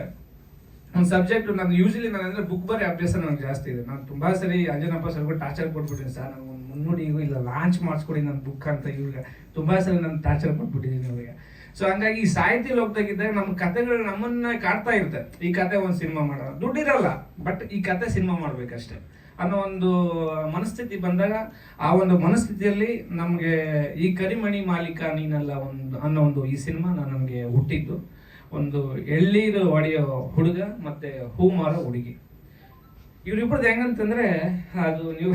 ಒಂದು ಸಬ್ಜೆಕ್ಟ್ ನಾನು ಯೂಶಲಿ ಅಂದರೆ ಬುಕ್ ಬರೀ ಅಭ್ಯಾಸ ನನಗೆ ಜಾಸ್ತಿ ಇದೆ. ನಾನು ತುಂಬ ಸರಿ ಅಂಜನಪ್ಪ ಸರ್ಗೂ ಟಾರ್ಚರ್ ಕೊಟ್ಬಿಟ್ಟಿದ್ದೀನಿ, ಸರ್ ನನಗೆ ಒಂದು ಮುನ್ನುಡಿ ಇಲ್ಲ ಲಾಂಚ್ ಮಾಡಿಸ್ಕೊಡಿ ನನ್ನ ಬುಕ್ ಅಂತ. ಇವ್ರಿಗೆ ತುಂಬ ಸರಿ ನಾನು ಟಾರ್ಚರ್ ಕೊಟ್ಬಿಟ್ಟಿದ್ದೀನಿ ಅವ್ರಿಗೆ. ಸೊ ಹಂಗಾಗಿ ಈ ಸಾಹಿತ್ಯ ಲೋಕದಾಗಿದ್ದಾಗ ನಮ್ಮ ಕಥೆಗಳು ನಮ್ಮನ್ನ ಕಾಡ್ತಾ ಇರುತ್ತೆ. ಈ ಕತೆ ಒಂದು ಸಿನಿಮಾ ಮಾಡೋಣ, ದುಡ್ಡಿರಲ್ಲ, ಬಟ್ ಈ ಕತೆ ಸಿನಿಮಾ ಮಾಡ್ಬೇಕಷ್ಟೇ ಅನ್ನೋ ಒಂದು ಮನಸ್ಥಿತಿ ಬಂದಾಗ, ಆ ಒಂದು ಮನಸ್ಥಿತಿಯಲ್ಲಿ ನಮಗೆ ಈ ಕರಿಮಣಿ ಮಾಲೀಕ ನೀನಲ್ಲ ಅನ್ನೋ ಒಂದು ಈ ಸಿನಿಮಾ ನಮಗೆ ಹುಟ್ಟಿದ್ದು. ಒಂದು ಎಳ್ಳೀರು ಹೊಡೆಯೋ ಹುಡುಗ ಮತ್ತೆ ಹೂ ಮಾರೋ ಹುಡುಗಿ, ಇವರಿಬ್ಬರದ್ದು ಹೆಂಗಂತಂದ್ರೆ, ಅದು ನೀವು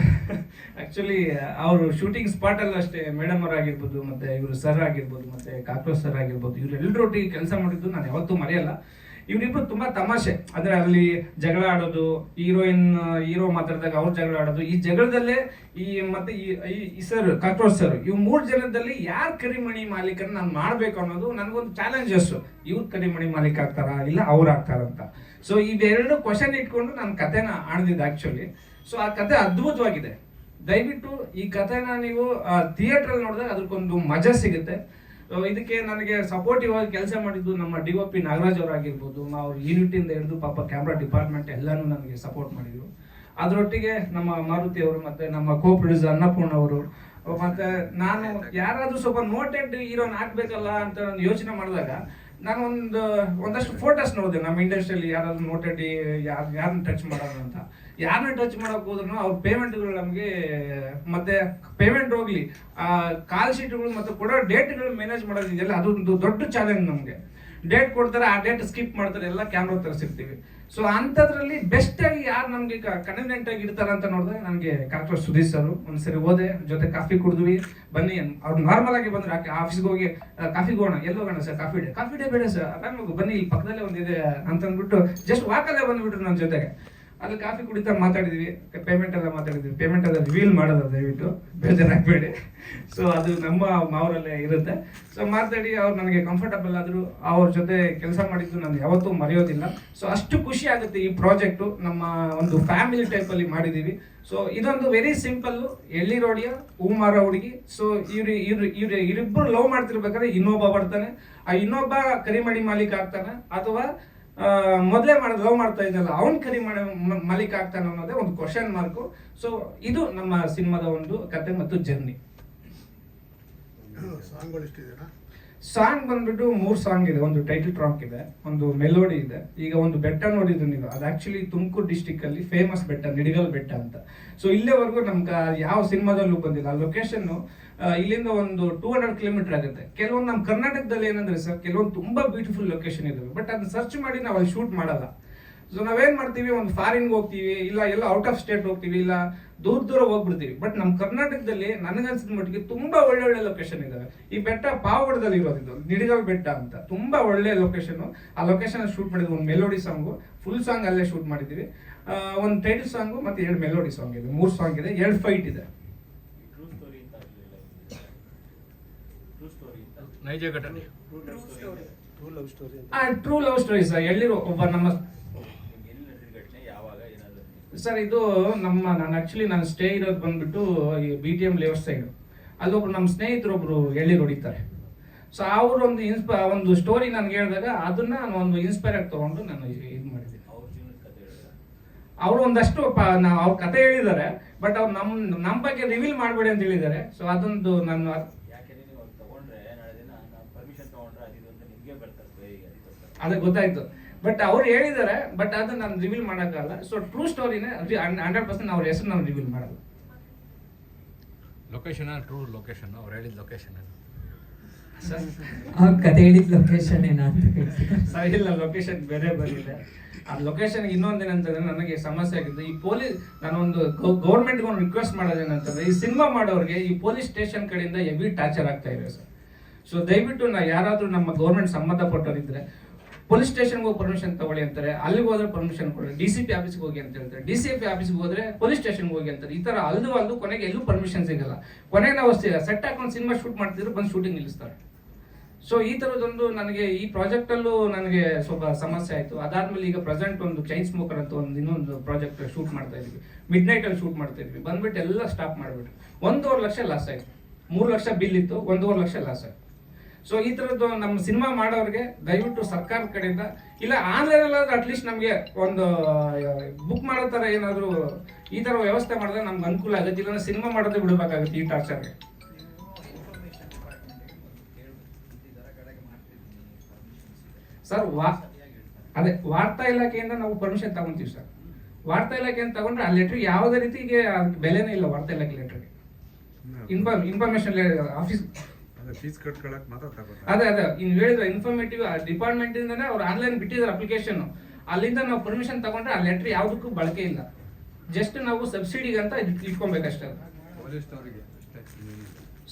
ಆಕ್ಚುಲಿ ಅವರು ಶೂಟಿಂಗ್ ಸ್ಪಾಟ್ ಅಲ್ಲೂ ಅಷ್ಟೇ, ಮೇಡಮ್ ಅವ್ರು ಆಗಿರ್ಬೋದು, ಮತ್ತೆ ಇವರು ಸರ್ ಆಗಿರ್ಬೋದು, ಮತ್ತೆ ಕಾಕ್ರೋಚ್ ಸರ್ ಆಗಿರ್ಬೋದು, ಇವರೆಲ್ಲರೊಟ್ಟಿಗೆ ಕೆಲಸ ಮಾಡಿದ್ದು ನಾನು ಯಾವತ್ತೂ ಮರೆಯಲ್ಲ. ಇವರಿಬ್ರು ತುಂಬಾ ತಮಾಷೆ. ಅಂದ್ರೆ ಅಲ್ಲಿ ಜಗಳ ಆಡೋದು, ಹೀರೋ ಮಾತಾಡಿದಾಗ ಅವ್ರು ಜಗಳ ಆಡೋದು, ಈ ಜಗಳದಲ್ಲೇ ಮತ್ತೆ ಈ ಸರ್ ಕಾಕ್ರೋಚ್ ಸರ್, ಇವ್ 3 ಜನದಲ್ಲಿ ಯಾರು ಕರಿಮಣಿ ಮಾಲೀಕನ ನಾನು ಮಾಡ್ಬೇಕು ಅನ್ನೋದು ನನಗೊಂದು ಚಾಲೆಂಜಸ್. ಇವ್ರು ಕರಿಮಣಿ ಮಾಲೀಕ ಆಗ್ತಾರಾ ಇಲ್ಲ ಅವ್ರು ಆಗ್ತಾರಂತ. ಸೊ ಇವೆರಡು ಕ್ವಶನ್ ಇಟ್ಕೊಂಡು ನಾನು ಕಥೆನ ಆಡ್ದಿದ್ದು ಆಕ್ಚುಲಿ. ಸೊ ಆ ಕತೆ ಅದ್ಭುತವಾಗಿದೆ. ದಯವಿಟ್ಟು ಈ ಕಥೆನ ನೀವು ಥಿಯೇಟರ್ ಅಲ್ಲಿ ನೋಡಿದಾಗ ಅದಕ್ಕೊಂದು ಮಜಾ ಸಿಗುತ್ತೆ. ಇದಕ್ಕೆ ನನಗೆ ಸಪೋರ್ಟಿವ್ ಆಗಿ ಕೆಲಸ ಮಾಡಿದ್ದು ನಮ್ಮ DOP ನಾಗರಾಜ್ ಅವರಾಗಿರ್ಬೋದು, ಅವ್ರ ಯೂನಿಟಿಂದ ಹಿಡಿದು ಪಾಪ ಕ್ಯಾಮ್ರಾ ಡಿಪಾರ್ಟ್ಮೆಂಟ್ ಎಲ್ಲಾನು ನನಗೆ ಸಪೋರ್ಟ್ ಮಾಡಿದ್ರು. ಅದರೊಟ್ಟಿಗೆ ನಮ್ಮ ಮಾರುತಿ ಅವರು, ಮತ್ತೆ ನಮ್ಮ ಕೋ ಪ್ರೊಡ್ಯೂಸರ್ ಅನ್ನಪೂರ್ಣ ಅವರು, ಮತ್ತೆ ನಾನು ಯಾರಾದ್ರೂ ಸ್ವಲ್ಪ ನೋಟೆಡ್ ಹೀರೋನ್ ಹಾಕ್ಬೇಕಲ್ಲ ಅಂತ ಯೋಚನೆ ಮಾಡಿದಾಗ ನಾನು ಒಂದಷ್ಟು ಫೋಟೋಸ್ ನೋಡಿದೆ ನಮ್ಮ ಇಂಡಸ್ಟ್ರಿಯಲ್ಲಿ. ಯಾರಾದ್ರೂ ನೋಟೆಡ್ ಯಾರನ್ನ ಟಚ್ ಮಾಡೋಣ ಅಂತ, ಯಾರನ್ನ ಟಚ್ ಮಾಡಕ್ ಹೋದ್ರು ಅವ್ರ ಪೇಮೆಂಟ್ಗಳು ನಮಗೆ, ಮತ್ತೆ ಪೇಮೆಂಟ್ ಹೋಗ್ಲಿ, ಕಾಲ್ ಶೀಟ್ಗಳು ಮತ್ತೆ ಕೊಡೋ ಡೇಟ್ಗಳು ಮ್ಯಾನೇಜ್ ಮಾಡೋದಿದೆಯಲ್ಲ, ಅದೊಂದು ದೊಡ್ಡ ಚಾಲೆಂಜ್ ನಮಗೆ. ಡೇಟ್ ಕೊಡ್ತಾರೆ, ಆ ಡೇಟ್ ಸ್ಕಿಪ್ ಮಾಡ್ತಾರೆ, ಎಲ್ಲ ಕ್ಯಾಮ್ರಾ ತರಿಸಿರ್ತೀವಿ. ಸೊ ಅಂಥದ್ರಲ್ಲಿ ಬೆಸ್ಟ್ ಆಗಿ ಯಾರು ನಮಗೆ ಕನ್ವೀನಿಯಂಟ್ ಆಗಿ ಇರ್ತಾರ ಅಂತ ನೋಡಿದ್ರೆ ನನಗೆ ಡಾಕ್ಟರ್ ಸುದೀಶ್ ಸರ್. ಒಂದ್ಸರಿ ಹೋದೆ, ಜೊತೆ ಕಾಫಿ ಕುಡಿದ್ವಿ, ಬನ್ನಿ ಅವ್ರು ನಾರ್ಮಲ್ ಆಗಿ ಬಂದ್ರೆ ಆಫೀಸ್ಗೆ ಹೋಗಿ ಕಾಫಿಗೆ ಹೋಗೋಣ, ಎಲ್ಲಿ ಹೋಗೋಣ ಸರ್, ಕಾಫಿ ಡೇ ಬೇಡ ಸರ್, ಆರಾಮಾಗಿ ಬನ್ನಿ, ಇಲ್ಲಿ ಪಕ್ಕದಲ್ಲೇ ಒಂದಿದೆ ಅಂತ ಅಂದ್ಬಿಟ್ಟು ಜಸ್ಟ್ ವಾಕಲ್ಲೇ ಬಂದ್ಬಿಟ್ರು ನನ್ನ ಜೊತೆಗೆ. ಅಲ್ಲಿ ಕಾಫಿ ಕುಡಿತಾ ಮಾತಾಡಿದ್ವಿ, ಪೇಮೆಂಟ್ ಎಲ್ಲ ರಿವೀಲ್ ಮಾಡೋದು ದಯವಿಟ್ಟು ಬೇಜಾರಾಗಬೇಡಿ. ಸೊ ಅದು ನಮ್ಮ ಮಾವರಲ್ಲೇ ಇರುತ್ತೆ. ಸೊ ಮಾತಾಡಿ ಅವ್ರು ನನಗೆ ಕಂಫರ್ಟಬಲ್ ಆದರು. ಅವ್ರ ಜೊತೆ ಕೆಲಸ ಮಾಡಿದ್ದು ನಾನು ಯಾವತ್ತೂ ಮರೆಯೋದಿಲ್ಲ. ಸೊ ಅಷ್ಟು ಖುಷಿ ಆಗುತ್ತೆ. ಈ ಪ್ರಾಜೆಕ್ಟು ನಮ್ಮ ಒಂದು ಫ್ಯಾಮಿಲಿ ಟೈಪಲ್ಲಿ ಮಾಡಿದ್ದೀವಿ. ಸೊ ಇದೊಂದು ವೆರಿ ಸಿಂಪಲ್, ಎಳ್ಳಿರೋಡಿಯ ಹೂ ಮಾರೋ ಹುಡುಗಿ. ಸೊ ಇವರಿಬ್ಬರು ಲವ್ ಮಾಡ್ತಿರ್ಬೇಕಾದ್ರೆ ಇನ್ನೊಬ್ಬ ಬರ್ತಾನೆ, ಆ ಇನ್ನೊಬ್ಬ ಕರಿಮಣಿ ಮಾಲೀಕ ಆಗ್ತಾನೆ, ಅಥವಾ ಮೊದಲೇ ಲವ್ ಮಾಡ್ತಾ ಇದ್ದಲ್ಲ ಅವ್ನ್ ಮಾಲೀಕ ಆಗ್ತಾನೆ ಅನ್ನೋದೇ ಒಂದು ಕ್ವಶನ್ ಮಾರ್ಕು. ಸೊ ಇದು ನಮ್ಮ ಸಿನಿಮಾದ ಒಂದು ಕತೆ ಮತ್ತು ಜರ್ನಿ. ಸಾಂಗ್ ಬಂದ್ಬಿಟ್ಟು 3 ಸಾಂಗ್ ಇದೆ. ಒಂದು ಟೈಟಲ್ ಟ್ರಾಕ್ ಇದೆ, ಒಂದು ಮೆಲೋಡಿ ಇದೆ. ಈಗ ಒಂದು ಬೆಟ್ಟ ನೋಡಿದ್ರು ನೀವು, ಅದು ಆಕ್ಚುಲಿ ತುಮಕೂರು ಡಿಸ್ಟಿಕ್ ಅಲ್ಲಿ ಫೇಮಸ್ ಬೆಟ್ಟ, ನಿಡಿಗಲ್ ಬೆಟ್ಟ ಅಂತ. ಸೊ ಇಲ್ಲಿವರೆಗೂ ನಮ್ಗೆ ಯಾವ ಸಿನಿಮಾದಲ್ಲೂ ಬಂದಿಲ್ಲ. ಆ ಲೊಕೇಶನ್ ಇಲ್ಲಿಂದ ಒಂದು 200 ಕಿಲೋಮೀಟರ್ ಆಗುತ್ತೆ. ಕೆಲವೊಂದು ನಮ್ಮ ಕರ್ನಾಟಕದಲ್ಲಿ ಏನಂದ್ರೆ ಸರ್, ಕೆಲವೊಂದು ತುಂಬಾ ಬ್ಯೂಟಿಫುಲ್ ಲೊಕೇಶನ್ ಇದಾವೆ, ಬಟ್ ಅದನ್ನ ಸರ್ಚ್ ಮಾಡಿ ನಾವು ಅಲ್ಲಿ ಶೂಟ್ ಮಾಡಲ್ಲ. ಸೊ ನಾವೇನ್ ಮಾಡ್ತೀವಿ, ಒಂದು ಫಾರಿನ್ಗೆ ಹೋಗ್ತೀವಿ, ಇಲ್ಲ ಎಲ್ಲ ಔಟ್ ಆಫ್ ಸ್ಟೇಟ್ ಹೋಗ್ತೀವಿ, ಇಲ್ಲ ದೂರ ಹೋಗ್ಬಿಡ್ತೀವಿ. ಬಟ್ ನಮ್ಮ ಕರ್ನಾಟಕದಲ್ಲಿ ನನಗನ್ಸಿದ ಮಟ್ಟಿಗೆ ತುಂಬಾ ಒಳ್ಳೆ ಲೊಕೇಶನ್ ಇದಾವೆ. ಈ ಬೆಟ್ಟ ಪಾವಗಡದಲ್ಲಿ ಇರೋದು ನಿಡಗಲ್ ಬೆಟ್ಟ ಅಂತ, ತುಂಬಾ ಒಳ್ಳೆ ಲೊಕೇಶನ್. ಆ ಲೊಕೇಶನ್ ಶೂಟ್ ಮಾಡಿದ್ವಿ. ಒಂದು ಮೆಲೋಡಿ ಸಾಂಗು, ಫುಲ್ ಸಾಂಗ್ ಅಲ್ಲೇ ಶೂಟ್ ಮಾಡಿದ್ವಿ. ಒಂದು ಟೈಟಲ್ ಸಾಂಗು ಮತ್ತೆ 2 ಮೆಲೋಡಿ ಸಾಂಗ್ ಇದೆ, 3 ಸಾಂಗ್ ಇದೆ, 2 ಫೈಟ್ ಇದೆ. True love story sir. ಎಲ್ಲಿರೋ ಒಬ್ಬ ನಮ್ಮ ಸರ್, ಇದು ನಾನು ಆಕ್ಚುಲಿ ನಾನು ಸ್ಟೇ ಇರೋದು ಬಂದ್ಬಿಟ್ಟು ಈ BTM ಲೇಔಟ್ ಸೈಡ್. ಅಲ್ಲೊಬ್ರು ನಮ್ಮ ಸ್ನೇಹಿತರು ಒಬ್ರು ಎಳ್ಳಿ ಹೊಡಿತಾರೆ. ಸೊ ಅವರು ಒಂದು ಸ್ಟೋರಿ ನನ್ಗೆ ಹೇಳಿದಾಗ ಅದನ್ನ ನಾನು ಒಂದು ಇನ್ಸ್ಪೈರ್ ಆಗಿ ತಗೊಂಡು ನಾನು ಇದು ಮಾಡಿದ್ದೀನಿ. ಅವರು ಒಂದಷ್ಟು ಅವ್ರ ಕತೆ ಹೇಳಿದ್ದಾರೆ, ಬಟ್ ಅವ್ರು ನಮ್ಮ ಬಗ್ಗೆ ರಿವೀಲ್ ಮಾಡಬೇಡಿ ಅಂತ ಹೇಳಿದ್ದಾರೆ. ಸೊ ಅದೊಂದು ನಾನು ಅದಕ್ಕೆ ಗೊತ್ತಾಯ್ತು, ಬಟ್ ಅವ್ರು ಹೇಳಿದ್ದಾರೆ, ಬಟ್ ಅದನ್ನ ನಾನು ರಿವೀಲ್ ಮಾಡೋಕ್ಕಾಗಲ್ಲ. ಸೊ ಟ್ರೂ ಸ್ಟೋರಿನೇ 100% ಅವ್ರ ಹೆಸರು ನಾನು ರಿವೀಲ್ ಮಾಡಲ್ಲ. ಲೊಕೇಶನ್ ಟ್ರೂ ಲೊಕೇಶನ್ ಅವ್ರು ಹೇಳಿದ ಲೊಕೇಶನ್ ಅವ್ರ ಕತೆ ಹೇಳಿದ ಲೊಕೇಶನ್ ಏನಾ ಅಂತ ಕೇಳ್ತೀನಿ. ಸರ್ ಇಲ್ಲ, ಲೊಕೇಶನ್ ಬೇರೆ ಬಂದಿದೆ. ಆ ಲೊಕೇಶನ್ ಇನ್ನೊಂದೇನಂತಂದ್ರೆ ನನಗೆ ಸಮಸ್ಯೆ ಆಗಿದ್ದು, ಈ ಪೊಲೀಸ್ ನಾನೊಂದು ಗೌರ್ಮೆಂಟ್ಗೆ ಒಂದು ರಿಕ್ವೆಸ್ಟ್ ಮಾಡೋದೇನಂತಂದ್ರೆ, ಈ ಸಿನಿಮಾ ಮಾಡೋರಿಗೆ ಈ ಪೊಲೀಸ್ ಸ್ಟೇಷನ್ ಕಡೆಯಿಂದ ಹೆವಿ ಟಾರ್ಚರ್ ಆಗ್ತಾ ಇದೆ ಸರ್. ಸೊ ದಯವಿಟ್ಟು ಯಾರಾದ್ರೂ ನಮ್ಮ ಗೌರ್ಮೆಂಟ್ ಸಂಬಂಧಪಟ್ಟವರಿದ್ರೆ ಪೊಲೀಸ್ ಸ್ಟೇಷನ್ಗೆ ಹೋಗಿ ಪರ್ಮಿಷನ್ ತಗೊಳ್ಳಿ ಅಂತಾರೆ, ಅಲ್ಲಿಗೆ ಹೋದ್ರೆ ಪರ್ಮಿಷನ್ ಕೊಡಿ, DCP ಆಫೀಸ್ಗೆ ಹೋಗಿ ಅಂತ ಹೇಳ್ತಾರೆ, DCP ಆಫೀಸ್ಗೆ ಹೋದ್ರೆ ಪೊಲೀಸ್ ಸ್ಟೇಷನ್ಗೆ ಹೋಗಿ ಅಂತಾರೆ. ಈ ತರ ಅಲ್ದು ಕೊನೆಗೆ ಎಲ್ಲೂ ಪರ್ಮಿಷನ್ ಸಿಗಲ್ಲ. ಕೊನೆಗೆ ನಾವು ಸೆಟ್ ಹಾಕೊಂಡು ಸಿನಿಮಾ ಶೂಟ್ ಮಾಡ್ತಿದ್ರು, ಬಂದು ಶೂಟಿಂಗ್ ನಿಲ್ಲಿಸ್ತಾರೆ. ಸೊ ಈ ತರದೊಂದು ನನಗೆ ಈ ಪ್ರಾಜೆಕ್ಟ್ ಅಲ್ಲೂ ನನಗೆ ಸ್ವಲ್ಪ ಸಮಸ್ಯೆ ಆಯ್ತು. ಅದಾದ್ಮೇಲೆ ಈಗ ಪ್ರೆಸೆಂಟ್ ಒಂದು ಚೈನ್ ಸ್ಮೋಕರ್ ಅಂತ ಇನ್ನೊಂದು ಪ್ರಾಜೆಕ್ಟ್ ಶೂಟ್ ಮಾಡ್ತಾ ಇದ್ವಿ, ಮಿಡ್ ನೈಟ್ ಅಲ್ಲಿ ಶೂಟ್ ಮಾಡ್ತಾ ಇದ್ವಿ. ಬಂದ್ಬಿಟ್ಟು ಎಲ್ಲ ಸ್ಟಾಪ್ ಮಾಡ್ಬಿಟ್ಟು 1.5 ಲಕ್ಷ ಲಾಸ್ ಆಯ್ತು. 3 ಲಕ್ಷ ಬಿಲ್ ಇತ್ತು, 1.5 ಲಕ್ಷ ಲಾಸ್ ಆಯ್ತು. ಸೊ ಈ ತರದ್ದು ನಮ್ಮ ಸಿನಿಮಾ ಮಾಡೋರಿಗೆ ದಯವಿಟ್ಟು ಸರ್ಕಾರದ ಕಡೆಯಿಂದ ಇಲ್ಲ ಆನ್ಲೈನ್ ಅಲ್ಲಾದ್ರೂ ಅಟ್ಲೀಸ್ಟ್ ನಮಗೆ ಒಂದು ಬುಕ್ ಮಾಡೋ ತರ ಏನಾದ್ರು ಈ ತರ ವ್ಯವಸ್ಥೆ ಮಾಡಿದ್ರೆ ನಮ್ಗೆ ಅನುಕೂಲ ಆಗುತ್ತೆ. ಇಲ್ಲ ಸಿನಿಮಾ ಮಾಡೋದೇ ಬಿಡಬೇಕಾಗುತ್ತೆ ಈ ಟಾರ್ಚರ್ಗೆ. ಸರ್ ಅದೇ ವಾರ್ತಾ ಇಲಾಖೆಯಿಂದ ನಾವು ಪರ್ಮಿಷನ್ ತಗೊಂತೀವಿ ಸರ್. ವಾರ್ತಾ ಇಲಾಖೆಯಿಂದ ತಗೊಂಡ್ರೆ ಆ ಲೆಟರ್ ಯಾವುದೇ ರೀತಿಗೆ ಬೆಲೆನೇ ಇಲ್ಲ. ವಾರ್ತಾ ಇಲಾಖೆ ಲೆಟರ್ಗೆ ಇನ್ಫಾರ್ಮೇಶನ್ ಆಫೀಸ್ ಫೀಸ್ ಕಟ್ಕೊಳಕ್ ಮಾತ್ರ ಅದೇ ಇನ್ನು ಹೇಳಿದ್ರೆ ಇನ್ಫಾರ್ಮೇಟಿವ್ ಡಿಪಾರ್ಟ್ಮೆಂಟ್ ಇಂದಾನೆ ಅವ್ರು ಆನ್ಲೈನ್ ಬಿಟ್ಟಿದ್ದಾರೆ ಅಪ್ಲಿಕೇಶನ್. ಅಲ್ಲಿಂದ ನಾವು ಪರ್ಮಿಷನ್ ತಗೊಂಡ್ರೆ ಆ ಲೆಟರ್ ಯಾವುದಕ್ಕೂ ಬಳಕೆ ಇಲ್ಲ. ಜಸ್ಟ್ ನಾವು ಸಬ್ಸಿಡಿಗೆ ಅಂತ ಇಟ್ಕೊಬೇಕಷ್ಟೇ.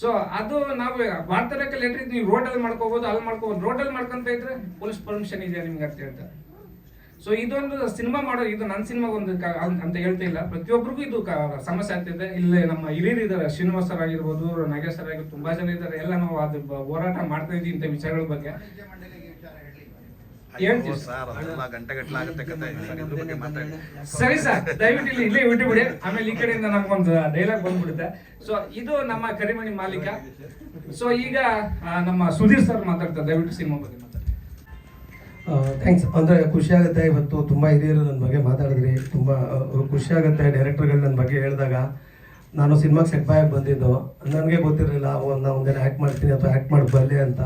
ಸೊ ಅದು ನಾವು ವಾರ್ತಾ ಇಲಾಖೆ ಲೆಟರ್ ನೀವು ರೋಡಲ್ಲಿ ಮಾಡ್ಕೋಬಹುದು, ಅಲ್ಲಿ ಮಾಡ್ಕೋಬಹುದು. ರೋಡಲ್ಲಿ ಮಾಡ್ಕೊಂತ ಇದ್ರೆ ಪೊಲೀಸ್ ಪರ್ಮಿಷನ್ ಇದೆಯಾ ನಿಮ್ಗೆ ಅಂತ ಹೇಳ್ತಾರೆ. ಸೊ ಇದೊಂದು ಸಿನಿಮಾ ಮಾಡೋದು, ಇದು ನನ್ನ ಸಿನಿಮಾ ಒಂದು ಅಂತ ಹೇಳ್ತಾ ಇಲ್ಲ, ಪ್ರತಿಯೊಬ್ಬರಿಗೂ ಇದು ಸಮಸ್ಯೆ ಆಗ್ತಿದೆ. ಇಲ್ಲಿ ನಮ್ಮ ಹಿರಿಯರು ಇದ್ದಾರೆ, ಶ್ರೀನಿವಾಸ್ ಸರ್ ಆಗಿರ್ಬೋದು, ನಾಗೇಶ್ ಸರ್ ಆಗಿರ್ಬೋದು, ತುಂಬಾ ಜನ ಇದ್ದಾರೆ. ಎಲ್ಲ ನಾವು ಅದು ಹೋರಾಟ ಮಾಡ್ತಾ ಇದ್ದೀವಿ ಇಂಥ ವಿಚಾರಗಳ ಬಗ್ಗೆ. ಸರಿ ಸರ್, ದಯವಿಟ್ಟು ಇಲ್ಲೇ ಬಿಟ್ಟು ಬಿಡಿ, ಆಮೇಲೆ ಈ ಕಡೆಯಿಂದ ನಮ್ಗೊಂದು ಡೈಲಾಗ್ ಬಂದ್ಬಿಡುತ್ತೆ. ಸೊ ಇದು ನಮ್ಮ ಕರಿಮಣಿ ಮಾಲೀಕ. ಸೊ ಈಗ ನಮ್ಮ ಸುಧೀರ್ ಸರ್ ಮಾತಾಡ್ತಾರೆ, ದಯವಿಟ್ಟು ಸಿನಿಮಾ ಬಗ್ಗೆ ಮಾತಾಡಿ. ಥ್ಯಾಂಕ್ಸ್. ಅಂದರೆ ಖುಷಿ ಆಗುತ್ತೆ, ಇವತ್ತು ತುಂಬ ಹಿರಿಯರು ನನ್ನ ಬಗ್ಗೆ ಮಾತಾಡಿದ್ರಿ. ತುಂಬ ಖುಷಿ ಆಗುತ್ತೆ. ಡೈರೆಕ್ಟರ್ಗಳು ನನ್ನ ಬಗ್ಗೆ ಹೇಳಿದಾಗ ನಾನು ಸಿನಿಮಾಗೆ ಸೆಟ್ ಬಾಯಾಗಿ ಬಂದಿದ್ದು, ನನಗೆ ಗೊತ್ತಿರಲಿಲ್ಲ ನಾನು ಒಂದೇನು ಆ್ಯಕ್ಟ್ ಮಾಡ್ತೀನಿ ಅಥವಾ ಆ್ಯಕ್ಟ್ ಮಾಡಿ ಬರಲಿ ಅಂತ.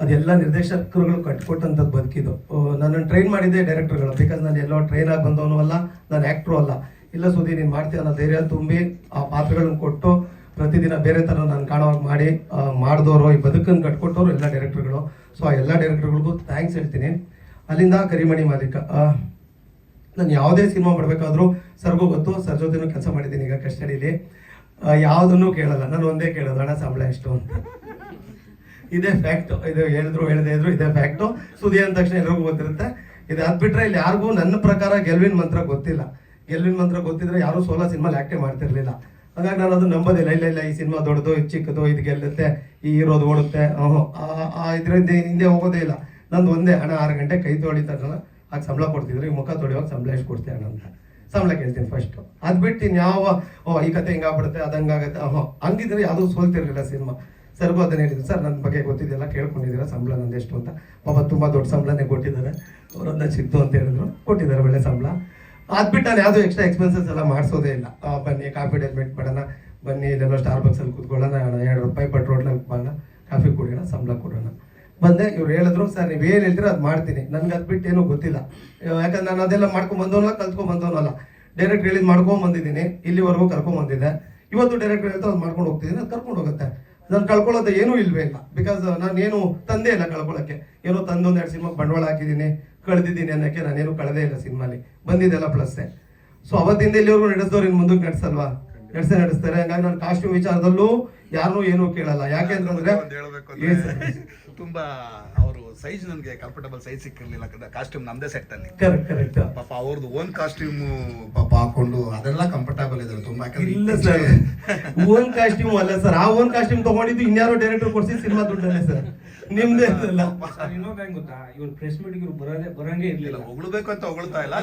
ಅದೆಲ್ಲ ನಿರ್ದೇಶಕರುಗಳು ಕಟ್ಕೊಟ್ಟಂಥದ್ದು ಬದುಕಿದ್ದು. ನನ್ನನ್ನು ಟ್ರೈನ್ ಮಾಡಿದ್ದೆ ಡೈರೆಕ್ಟರ್ಗಳು. ಬಿಕಾಸ್ ನಾನು ಎಲ್ಲೋ ಟ್ರೈನ್ ಆಗಿ ಬಂದವನು ಅಲ್ಲ, ನಾನು ಆ್ಯಕ್ಟ್ರು ಅಲ್ಲ. ಇಲ್ಲ ಸುದ್ದಿ ನೀನು ಮಾಡ್ತೀಯ ಅನ್ನೋ ಧೈರ್ಯ ತುಂಬಿ ಆ ಪಾತ್ರಗಳನ್ನು ಕೊಟ್ಟು ಪ್ರತಿದಿನ ಬೇರೆ ಥರ ನಾನು ಕಾಣೋವಾಗ ಮಾಡಿದವರು, ಈ ಬದುಕನ್ನು ಕಟ್ಕೊಟ್ಟವರು ಎಲ್ಲ ಡೈರೆಕ್ಟರ್ಗಳು. ಸೊ ಆ ಎಲ್ಲ ಡೈರೆಕ್ಟರ್ಗಳಿಗೂ ಥ್ಯಾಂಕ್ಸ್ ಹೇಳ್ತೀನಿ. ಅಲ್ಲಿಂದ ಕರಿಮಣಿ ಮಾಲೀಕ. ನಾನು ಯಾವುದೇ ಸಿನಿಮಾ ಮಾಡಬೇಕಾದ್ರೂ ಸರ್ಗೂ ಗೊತ್ತು, ಸರ್ ಜೊತೆನೂ ಕೆಲಸ ಮಾಡಿದ್ದೀನಿ ಈಗ ಕಸ್ಟಡಿಲಿ. ಯಾವುದನ್ನು ಕೇಳಲ್ಲ, ನಾನು ಒಂದೇ ಕೇಳೋದು, ಹಣ ಸಂಬಳ ಎಷ್ಟು ಅಂತ. ಇದೇ ಫ್ಯಾಕ್ಟು. ಇದು ಹೇಳದೇ ಇದ್ರು ಇದೇ ಫ್ಯಾಕ್ಟು. ಸುದ್ದಿ ಅಂದ ತಕ್ಷಣ ಎಲ್ರಿಗೂ ಗೊತ್ತಿರುತ್ತೆ. ಇದು ಅದ್ಬಿಟ್ರೆ ಇಲ್ಲಿ ಯಾರಿಗೂ ನನ್ನ ಪ್ರಕಾರ ಗೆಲುವಿನ ಮಂತ್ರ ಗೊತ್ತಿಲ್ಲ. ಗೆಲುವಿನ ಮಂತ್ರ ಗೊತ್ತಿದ್ರೆ ಯಾರೂ ಸೋಲೋ ಸಿನಿಮಾಲಿ ಆ್ಯಕ್ಟೇ ಮಾಡ್ತಿರ್ಲಿಲ್ಲ. ಹಾಗಾಗಿ ನಾನು ಅದು ನಂಬೋದಿಲ್ಲ. ಇಲ್ಲ ಈ ಸಿನಿಮಾ ದೊಡ್ಡದು, ಇದು ಚಿಕ್ಕದು, ಇದು ಗೆಲ್ಲುತ್ತೆ, ಈ ಇರೋದು ಓಡುತ್ತೆ, ಇದ್ರಿಂದ ಹಿಂದೆ ಹೋಗೋದೇ ಇಲ್ಲ. ನಂದು ಒಂದೇ, ಹಣ 6 ಗಂಟೆ ಕೈ ತೊಳಿತಾರಲ್ಲ ಆಗ ಸಂಬಳ ಕೊಡ್ತಿದ್ರು, ಈಗ ಮುಖ ತೊಳಿವಾಗ ಸಂಬಳ ಎಷ್ಟು ಕೊಡ್ತೀಯ ಅಣ್ಣ ಅಂತ ಸಂಬಳ ಕೇಳ್ತೀನಿ ಫಸ್ಟು. ಅದು ಬಿಟ್ಟು ಇನ್ಯಾವ ಈ ಕತೆ ಹಿಂಗಾಗ್ಬಿಡುತ್ತೆ, ಅದು ಹಂಗಾಗುತ್ತೆ, ಹಂಗಿದ್ರೆ ಯಾವುದೂ ಸೋಲ್ತಿರ್ಲಿಲ್ಲ ಸಿನಿಮಾ. ಸರ್ಗೂ ಅದನ್ನ ಹೇಳಿದ್ರು, ಸರ್ ನನ್ನ ಬಗ್ಗೆ ಗೊತ್ತಿದೆಯಲ್ಲ, ಕೇಳ್ಕೊಂಡಿದ್ದೀರಾ ಸಂಬಳ ನಂದು ಎಷ್ಟು ಅಂತ. ಪಾಪ ತುಂಬ ದೊಡ್ಡ ಸಂಬಳನೇ ಕೊಟ್ಟಿದ್ದಾರೆ. ಅವರನ್ನ ಸಿಕ್ತು ಅಂತ ಹೇಳಿದ್ರು, ಕೊಟ್ಟಿದ್ದಾರೆ ಒಳ್ಳೆ ಸಂಬಳ. ಅದ್ಬಿಟ್ಟು ನಾನು ಯಾವುದೂ ಎಕ್ಸ್ಟ್ರಾ ಎಕ್ಸ್ಪೆನ್ಸಸ್ ಎಲ್ಲ ಮಾಡಿಸೋದೇ ಇಲ್ಲ. ಬನ್ನಿ ಕಾಫಿ ಡೈಲ್ಮೆಂಟ್ ಮಾಡೋಣ, ಬನ್ನಿ ಇಲ್ಲೆಲ್ಲೋ ₹Starbucksಲ್ಲಿ ಕೂತ್ಕೊಳ್ಳೋಣ, ₹2 ಪೆಟ್ರೋಲ್ನಲ್ಲಿ ಮಾಡೋಣ, ಕಾಫಿ ಕುಡಿಯೋಣ, ಸಂಬಳ ಕೊಡೋಣ. ಬಂದೆ, ಇವ್ರು ಹೇಳಿದ್ರು, ಸರ್ ನೀವು ಏನು ಹೇಳ್ತೀರೋ ಅದು ಮಾಡ್ತೀನಿ. ನನ್ಗೆ ಅದು ಬಿಟ್ಟು ಏನೂ ಗೊತ್ತಿಲ್ಲ. ಯಾಕಂದ್ರೆ ನಾನು ಅದೆಲ್ಲ ಮಾಡ್ಕೊಂಬಂದವನಲ್ಲ, ಕಲ್ತ್ಕೊಂಬಂದವನಲ್ಲ. ಡೈರೆಕ್ಟ್ ಹೇಳಿದ್ ಮಾಡ್ಕೊಂಬಂದಿದ್ದೀನಿ, ಇಲ್ಲಿವರೆಗೂ ಕರ್ಕೊಂಬಂದಿದ್ದೆ. ಇವತ್ತು ಡೈರೆಕ್ಟ್ ಹೇಳ್ತಾ ಅದು ಮಾಡ್ಕೊಂಡು ಹೋಗ್ತಿದ್ದೀನಿ, ಅದು ಕರ್ಕೊಂಡು ಹೋಗುತ್ತೆ. ನಾನು ಕಳ್ಕೊಳ್ಳೋದು ಏನೂ ಇಲ್ವೇ ಇಲ್ಲ. ಬಿಕಾಸ್ ನಾನು ಏನು ತಂದೆ ಇಲ್ಲ ಕಳ್ಕೊಳ್ಳೋಕ್ಕೆ. ಏನೋ ತಂದು 1-2 ಸಿನಿಮಾಗೆ ಬಂಡವಾಳ ಹಾಕಿದ್ದೀನಿ, ಕಳೆದಿದ್ದೀನಿ ಅನ್ನೋಕ್ಕೆ ನಾನೇನು ಕಳೆದೇ ಇಲ್ಲ ಸಿನಿಮಾಲಿ, ಬಂದಿದ್ದೆಲ್ಲ ಪ್ಲಸ್ಸೇ. ಸೊ ಅವತ್ತಿಂದ ಇಲ್ಲಿವರೆಗೂ ನಡೆಸಿದವ್ರು ಇನ್ನು ಮುಂದಕ್ಕೆ ನಡೆಸಲ್ವಾ, ನಡೆಸ್ತಾರೆ. ಹಂಗಾಗಿ ನಾನು ಕಾಸ್ಟ್ಯೂಮ್ ವಿಚಾರದಲ್ಲೂ ಯಾರನ್ನೂ ಏನೂ ಕೇಳಲ್ಲ. ಯಾಕೆ ಅಂತಂದ್ರೆ ತುಂಬಾ ಅವರು ಸೈಜ್ ನನಗೆ ಕಂಫರ್ಟಬಲ್ ಸೈಜ್ ಸಿಕ್ಕಿರ್ಲಿಲ್ಲ, ಕಾಸ್ಟ್ಯೂಮ್ ನಮ್ದೇ ಸೆಟ್ ಅಲ್ಲಿ. ಕರೆಕ್ಟ್ ಪಾಪ ಅವ್ರದ್ದು ಓನ್ ಕಾಸ್ಟ್ಯೂಮ್ ಪಾಪ ಹಾಕೊಂಡು ಅದೆಲ್ಲ ಕಂಫರ್ಟಬಲ್ ಇದ್ದಾರೆ ತುಂಬಾ. ಇಲ್ಲ ಸರ್, ಓನ್ ಕಾಸ್ಟ್ಯೂಮ್ ಅಲ್ಲ ಸರ್, ಆ ಓನ್ ಕಾಸ್ಟ್ಯೂಮ್ ತಗೊಂಡಿದ್ದು ಇನ್ಯಾರೋ ಡೈರೆಕ್ಟರ್ ಕೊಡ್ಸಿ ಸಿನಿಮಾ ದುಡ್ಡಲ್ಲೇ ಸರ್, ನಿಮ್ದೇ ಅಲ್ಲ. ಇನ್ನೊಂದು ಹೆಂಗ್ ಗೊತ್ತಾ, ಇವ್ರು ಪ್ರೆಸ್ ಮೀಟಿಗೆ ಇವ್ರು ಬರಂಗೇ ಇರ್ಲಿಲ್ಲ. ಹೊಗಳ್ಬೇಕು ಅಂತ ಹೊಗಳ್ತಾ ಇಲ್ಲ.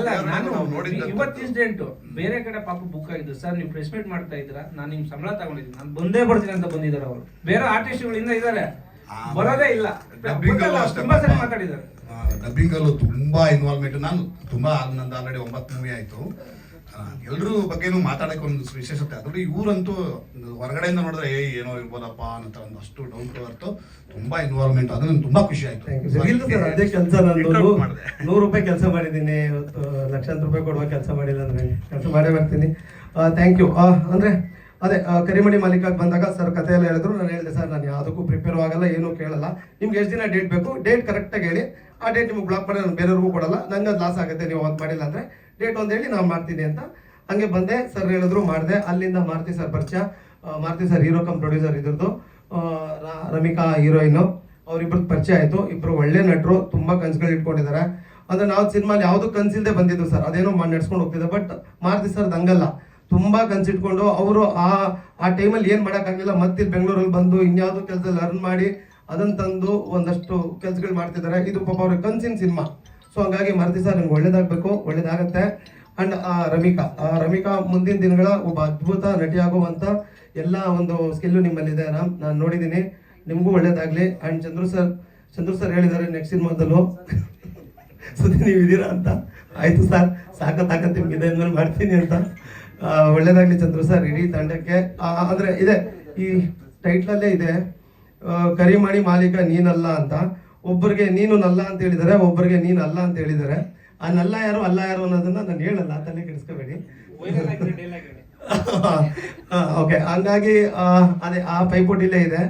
ಇವತ್ತು ಇನ್ಸಿಡೆಂಟ್ ಬೇರೆ ಕಡೆ ಪಾಪ ಬುಕ್ ಆಗಿದ್ದು, ಸರ್ ನೀವು ಪ್ರೆಸ್ ಮೀಟ್ ಮಾಡ್ತಾ ಇದ್ದೀರಾ, ನಾನು ನಿಮ್ ಸಂಬಳ ತಗೊಂಡಿದ್ದೀನಿ, ನಾನು ಬಂದೇ ಬರ್ತೀನಿ ಅಂತ ಬಂದಿದ್ದಾರೆ ಅವರು. ಬೇರೆ ಆರ್ಟಿಸ್ಟ್ಗಳಿಂದ ಇದ್ದಾರೆ, ಬರೋದೇ ಇಲ್ಲ. ತುಂಬಾ ಸರಿ ಮಾತಾಡಿದ್ದಾರೆ. ಡಬ್ಬಿಂಗ್ ಅಲ್ಲೂ ತುಂಬಾ ಇನ್ವಾಲ್ವ್ಮೆಂಟ್. ನಾನು ತುಂಬಾ ನಂದು ಆಲ್ರೆಡಿ 9 ಮೂವಿ ಆಯ್ತು. ಎಲ್ರೂ ಬಗ್ಗೆನೂ ಮಾತಾಡಕ್ಕೆ ಒಂದು ವಿಶೇಷತೆ. ಅದ್ರಲ್ಲಿ ಇವರಂತೂ ಹೊರಗಡೆಯಿಂದ ನೋಡಿದ್ರೆ ಏನೋ ಇರ್ಬೋದಪ್ಪ ಅನ್ನೋ ಒಂದು ಅಷ್ಟು ಡೌನ್ ಟು ಅರ್ತ್, ತುಂಬಾ ಇನ್ವಾಲ್ವ್ಮೆಂಟ್. ಅದು ನಂಗೆ ತುಂಬಾ ಖುಷಿ ಆಯ್ತು. ಇಲ್ಲ ಸರ್, ಅದೇ ಕೆಲಸ ನಂದು. 100 ರೂಪಾಯಿ ಕೆಲಸ ಮಾಡಿದ್ದೀನಿ, ಲಕ್ಷಾಂತರ ರೂಪಾಯಿ ಕೊಡುವ ಕೆಲಸ ಮಾಡಿಲ್ಲ ಅಂದ್ರೆ ಕೆಲಸ ಮಾಡೇ ಬರ್ತೀನಿ. Thank you. ಅಂದ್ರೆ ಅದೇ ಕರಿಮಣಿ ಮಾಲೀಕಾಗಿ ಬಂದಾಗ ಸರ್ ಕಥೆ ಎಲ್ಲ ಹೇಳಿದ್ರು. ನಾನು ಹೇಳಿದೆ ಸರ್, ನಾನು ಯಾವುದಕ್ಕೂ ಪ್ರಿಪೇರ್ ಆಗಲ್ಲ, ಏನೂ ಕೇಳಲ್ಲ. ನಿಮ್ಗೆ ಎಷ್ಟು ದಿನ ಡೇಟ್ ಬೇಕು, ಡೇಟ್ ಕರೆಕ್ಟಾಗಿ ಹೇಳಿ, ಆ ಡೇಟ್ ನಿಮ್ಗೆ ಬ್ಲಾಕ್ ಮಾಡಿ ನಾನು ಬೇರೆಯವ್ರಿಗೂ ಕೊಡಲ್ಲ, ನಂಗೆ ಅದು ಲಾಸ್ ಆಗುತ್ತೆ ನೀವು ಅವತ್ತು ಮಾಡಿಲ್ಲ ಅಂದರೆ. ಡೇಟ್ ಒಂದು ಹೇಳಿ ನಾನು ಮಾಡ್ತೀನಿ ಅಂತ. ಹಂಗೆ ಬಂದೆ, ಸರ್ ಹೇಳಿದ್ರು, ಮಾಡಿದೆ. ಅಲ್ಲಿಂದ ಮಾರುತಿ ಸರ್ ಪರಿಚಯ. Maruti sir hero come producer ಇದ್ರದ್ದು, ರಮಿಕಾ ಹೀರೋಯಿನು, ಅವರಿಬ್ರದ್ದು ಪರಿಚಯ ಆಯಿತು. ಇಬ್ಬರು ಒಳ್ಳೆ ನಟರು, ತುಂಬ ಕನಸುಗಳು ಇಟ್ಕೊಂಡಿದ್ದಾರೆ. ಅಂದರೆ ನಾವು ಸಿನಿಮಾಲಿ ಯಾವುದೂ ಕನಸಿಲ್ಲದೆ ಬಂದಿದ್ದು ಸರ್, ಅದೇನೋ ನಡ್ಸ್ಕೊಂಡು ಹೋಗ್ತಿದ್ದೆ. ಬಟ್ ಮಾರುತಿ ಸರ್ದು ಹಂಗಲ್ಲ, ತುಂಬ ಕನ್ಸಿಟ್ಕೊಂಡು ಅವರು ಆ ಟೈಮಲ್ಲಿ ಏನು ಮಾಡೋಕ್ಕಾಗಲಿಲ್ಲ, ಮತ್ತೆ ಬೆಂಗಳೂರಲ್ಲಿ ಬಂದು ಇನ್ಯಾವುದೋ ಕೆಲಸದಲ್ಲಿ ಅರ್ನ್ ಮಾಡಿ ಅದನ್ನು ತಂದು ಒಂದಷ್ಟು ಕೆಲಸಗಳು ಮಾಡ್ತಿದ್ದಾರೆ. ಇದು ಪಾಪ ಅವ್ರಿಗೆ ಕನ್ಸಿನ ಸಿನಿಮಾ. ಸೊ ಹಂಗಾಗಿ ಮಾರುತಿ ಸರ್ ನಿಮ್ಗೆ ಒಳ್ಳೇದಾಗಬೇಕು, ಒಳ್ಳೇದಾಗತ್ತೆ. ಆ್ಯಂಡ್ ರಮಿಕಾ ಮುಂದಿನ ದಿನಗಳ ಒಬ್ಬ ಅದ್ಭುತ ನಟಿಯಾಗುವಂಥ ಎಲ್ಲ ಒಂದು ಸ್ಕಿಲ್ಲು ನಿಮ್ಮಲ್ಲಿದೆ. ನಾನು ನೋಡಿದ್ದೀನಿ, ನಿಮಗೂ ಒಳ್ಳೇದಾಗಲಿ. ಆ್ಯಂಡ್ ಚಂದ್ರು ಸರ್ ಹೇಳಿದ್ದಾರೆ ನೆಕ್ಸ್ಟ್ ಸಿನಿಮಾದಲ್ಲೂ ಸುದ್ದಿ ನೀವು ಇದ್ದೀರಾ ಅಂತ. ಆಯಿತು ಸರ್, ಸಾಕತ್ತಾಕತ್ತೆ ನಿಮ್ಗಿದೆ ಅಂದ್ಮೇಲೆ ಮಾಡ್ತೀನಿ ಅಂತ. ಒಳ್ಳೇದಾಗಲಿ ಚಂದ್ರು ಸರ್, ಇಡೀ ತಂಡಕ್ಕೆ. ಅಂದರೆ ಇದೆ, ಈ ಟೈಟ್ಲಲ್ಲೇ ಇದೆ, ಕರಿಮಣಿ ಮಾಲೀಕ ನೀನಲ್ಲ ಅಂತ. ಒಬ್ಬರಿಗೆ ನೀನು ನಲ್ಲ ಅಂತ ಹೇಳಿದ್ದಾರೆ, ಒಬ್ಬರಿಗೆ ನೀನು ಅಲ್ಲ ಅಂತ ಹೇಳಿದ್ದಾರೆ. ಆ ನಲ್ಲ ಯಾರು ಅಲ್ಲ ಯಾರು ಅನ್ನೋದನ್ನ ನಾನು ಹೇಳಲ್ಲ, ತಲೆ ಕೆಡಿಸ್ಕೋಬೇಡಿ. ಓಕೆ, ಹಂಗಾಗಿ ಅದೇ ಆ ಪೈಪೋಟಿಲೇ ಇದೆ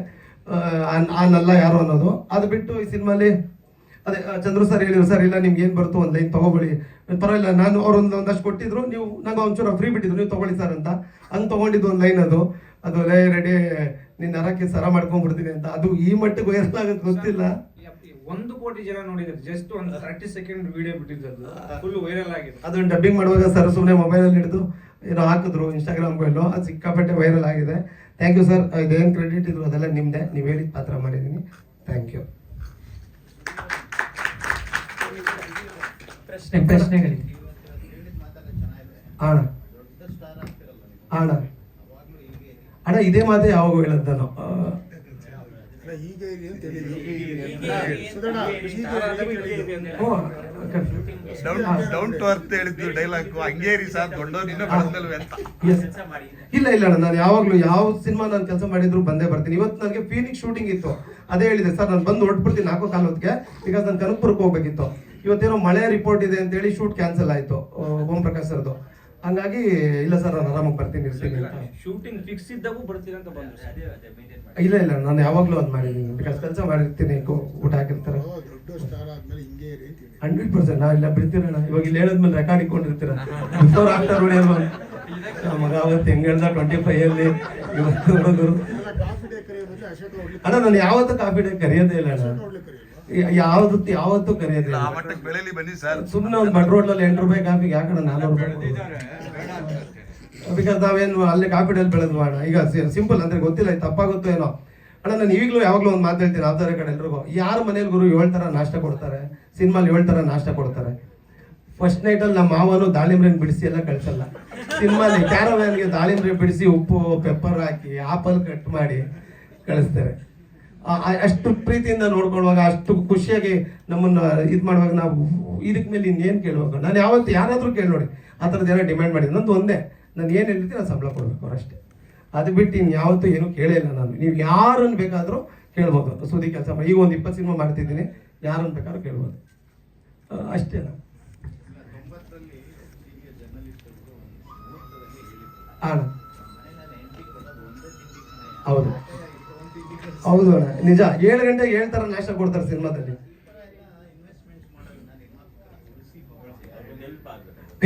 ಆ ನಲ್ಲ ಯಾರು ಅನ್ನೋದು. ಅದು ಬಿಟ್ಟು ಈ ಸಿನಿಮಾಲಿ ಅದೇ ಚಂದ್ರು ಸರ್ ಹೇಳಿದ್ರು, ಸರ್ ಇಲ್ಲ ನಿಮ್ಗೆ ಏನು ಬರುತ್ತೋ ಒಂದು ಲೈನ್ ತೊಗೊಬೇಡಿ, ಪರವಾಗಿಲ್ಲ. ನಾನು ಅವ್ರು ಒಂದಷ್ಟು ಕೊಟ್ಟಿದ್ರು, ನೀವು ನಂಗೆ ಒಂಚೂರು ಫ್ರೀ ಬಿಟ್ಟಿದ್ರು, ನೀವು ತೊಗೊಳ್ಳಿ ಸರ್ ಅಂತ. ಹಂಗೆ ತೊಗೊಂಡಿದ್ದು ಒಂದು ಲೈನ್ ಅದು ರೆಡಿ ನಿನ್ನ ನರಕ್ಕೆ ಸರ ಮಾಡ್ಕೊಂಡ್ಬಿಡ್ತೀನಿ ಅಂತ. ಅದು ಈ ಮಟ್ಟಿಗೆ ವೈರಲ್ ಆಗೋದು ಗೊತ್ತಿಲ್ಲ. 1 ಕೋಟಿ ಜನ ನೋಡಿದ್ರು, ಜಸ್ಟ್ ಒಂದು 30 ಸೆಕೆಂಡ್ ವಿಡಿಯೋ ಬಿಟ್ಟಿದ್ದು ಫುಲ್ ವೈರಲ್ ಆಗಿದೆ. ಅದನ್ನು ಡಬ್ಬಿಂಗ್ ಮಾಡುವಾಗ ಸರ್ ಸುಮ್ಮನೆ ಮೊಬೈಲಲ್ಲಿ ಹಿಡಿದು ಏನೋ ಹಾಕಿದ್ರು ಇನ್ಸ್ಟಾಗ್ರಾಮ್ಗೂ ಎಲ್ಲೋ, ಅದು ಸಿಕ್ಕಾಪಟ್ಟೆ ವೈರಲ್ ಆಗಿದೆ. Thank you sir. ಇದೇನು ಕ್ರೆಡಿಟ್ ಇದ್ರು ಅದೆಲ್ಲ ನಿಮ್ಮದೇ, ನೀವು ಹೇಳಿದ ಪಾತ್ರ ಮಾಡಿದ್ದೀನಿ. Thank you. ಪ್ರಶ್ನೆಗಳಿಗೆ ಅಣ್ಣ ಇದೇ ಮಾತೆ ಯಾವಾಗ ಹೇಳದ್ ನಾನು. ಡೌನ್ ಟು ಅರ್ತ್ ಹೇಳಿದ್ದು ಡೈಲಾಗ್ ಹಂಗೇರಿ ಸರ್ ದೊಡ್ಡವ್ರು ಅಂತ. ಇಲ್ಲ ಅಣ್ಣ, ನಾನು ಯಾವಾಗ್ಲೂ ಯಾವ ಸಿನಿಮಾ ನಾನು ಕೆಲಸ ಮಾಡಿದ್ರು ಬಂದೇ ಬರ್ತೀನಿ. ಇವತ್ತು ನನಗೆ ಫೀನಿಕ್ಸ್ ಶೂಟಿಂಗ್ ಇತ್ತು, ಅದೇ ಹೇಳಿದೆ ಸರ್ ನಾನು ಬಂದು ಹೊರಟ್ಬಿಡ್ತೀನಿ 4 ಹೊತ್ತಿಗೆ, ಬಿಕಾಸ್ ನಾನು ಕನಕಪುರಕ್ಕೆ ಹೋಗ್ಬೇಕಿತ್ತು. ಇವತ್ತೇನೋ ಮಳೆ ರಿಪೋರ್ಟ್ ಇದೆ ಅಂತೇಳಿ ಶೂಟ್ ಕ್ಯಾನ್ಸಲ್ ಆಯಿತು ಓಂ ಪ್ರಕಾಶ್ ಸರ್ದು. ಹಂಗಾಗಿ ಇಲ್ಲ ಸರ್ ನಾನು ಆರಾಮಾಗಿ ಬರ್ತೀನಿ ಇರ್ತೀನಿ ಅಂತ. ಶೂಟಿಂಗ್ ಫಿಕ್ಸ್ ಇದ್ದಾಗೂ ಬರ್ತೀನಿ ಅಂತ ಬಂದ್ರು. ಇಲ್ಲ ನಾನು ಯಾವಾಗಲೂ ಅದು ಮಾಡಿದ್ದೀನಿ, ಬಿಕಾಸ್ ಕೆಲಸ ಮಾಡಿರ್ತೀನಿ, ಊಟ ಹಾಕಿರ್ತಾರೆ. 100% ನಾವು ಇಲ್ಲ ಬಿಡ್ತೀರಣ್ಣ. ಇವಾಗ ಇಲ್ಲಿ ಹೇಳಿದ್ಮೇಲೆ ರೆಕಾರ್ಡ್ ಇಟ್ಕೊಂಡಿರ್ತೀರ, ಬಿಫೋರ್ ಆಫ್ಟರ್ ಹೊಡೆಯಲ್ವ ಮಗ. ಅವತ್ತು ಹೆಂಗೆ ಹೇಳ್ದ 25 ಇವತ್ತು ನೋಡೋದು ಅಣ್ಣ. ನಾನು ಯಾವತ್ತೂ ಕಾಫಿ ಡೇ ಕರೆಯೋದೇ ಇಲ್ಲ ಅಣ್ಣ, ಯಾವತ್ತೂ ಕರೆಯೋದಿಲ್ಲ. ಸುಮ್ಮನೆ ಒಂದು ಬಡ್ ರೋಡ್ನಲ್ಲಿ 8 ರೂಪಾಯಿ ಕಾಫಿಗೆ ಯಾಕಣ್ಣ 400 ರೂಪಾಯಿ? ಬಿಕಾಸ್ ನಾವೇನು ಅಲ್ಲೇ ಕಾಫಿ ಡೇಲಿ ಬೆಳೆದ್ವ ಅಣ್ಣ. ಈಗ ಸಿಂಪಲ್ ಅಂದ್ರೆ ಗೊತ್ತಿಲ್ಲ, ತಪ್ಪಾಗುತ್ತೋ ಏನೋ ಅಣ್ಣ. ನಾನು ಈಗಲೂ ಯಾವಾಗಲೂ ಒಂದು ಮಾತು ಹೇಳ್ತೀನಿ ಆಧಾರ ಕಡೆ ಎಲ್ರಿಗೂ, ಯಾರ ಮನೇಲಿ ಗುರು 7 ಥರ ನಾಷ್ಟ ಕೊಡ್ತಾರೆ, ಸಿನಿಮಾಲಿ 7 ಥರ ನಾಷ್ಟ ಕೊಡ್ತಾರೆ. ಫಸ್ಟ್ ನೈಟಲ್ಲಿ ನಮ್ಮ ಮಾವನು ದಾಳಿಂಬ್ರೆನ್ ಬಿಡಿಸಿ ಎಲ್ಲ ಕಳಿಸಲ್ಲ. ಸಿನಿಮಾಲಿ ಕ್ಯಾರವ್ಯಾನ್ಗೆ ದಾಳಿಂಬ್ರೆ ಬಿಡಿಸಿ ಉಪ್ಪು ಪೆಪ್ಪರ್ ಹಾಕಿ ಆಪಲ್ ಕಟ್ ಮಾಡಿ ಕಳಿಸ್ತಾರೆ. ಅಷ್ಟು ಪ್ರೀತಿಯಿಂದ ನೋಡ್ಕೊಳ್ಳುವಾಗ, ಅಷ್ಟು ಖುಷಿಯಾಗಿ ನಮ್ಮನ್ನ ಇದು ಮಾಡುವಾಗ ನಾವು ಇದಕ್ಕೆ ಮೇಲೆ ಇನ್ನೇನು ಕೇಳುವಾಗ, ನಾನು ಯಾವತ್ತು ಯಾರಾದರೂ ಕೇಳಿ ನೋಡಿ ಆ ಥರದ್ದು ಏನೋ ಡಿಮ್ಯಾಂಡ್ ಮಾಡಿದ್ದು ನಂದು ಒಂದೇ, ನಾನು ಏನು ಹೇಳ್ತೀನಿ ನಾನು ಸಂಬಳ ಕೊಡ್ಬೇಕು ಅವರಷ್ಟೇ. ಅದು ಬಿಟ್ಟು ಇನ್ನು ಯಾವತ್ತೂ ಏನೂ ಕೇಳೇ ಇಲ್ಲ ನಾನು. ನೀವು ಯಾರನ್ನು ಬೇಕಾದರೂ ಕೇಳ್ಬೋದು, ಸುದ್ದಿ ಕೆಲಸ ಮಾಡಿ. ಈಗ ಒಂದು 20 ಸಿನಿಮಾ ಮಾಡ್ತಿದ್ದೀನಿ, ಯಾರನ್ನು ಬೇಕಾದ್ರೂ ಕೇಳ್ಬೋದು ಅಷ್ಟೇ. ಅಣ್ಣ ಹೌದು ಅಣ್ಣ, ನಿಜ. 7 ಗಂಟೆಗೆ 7 ಥರ ನಾಷ್ಟ ಕೊಡ್ತಾರೆ ಸಿನಿಮಾದಲ್ಲಿ.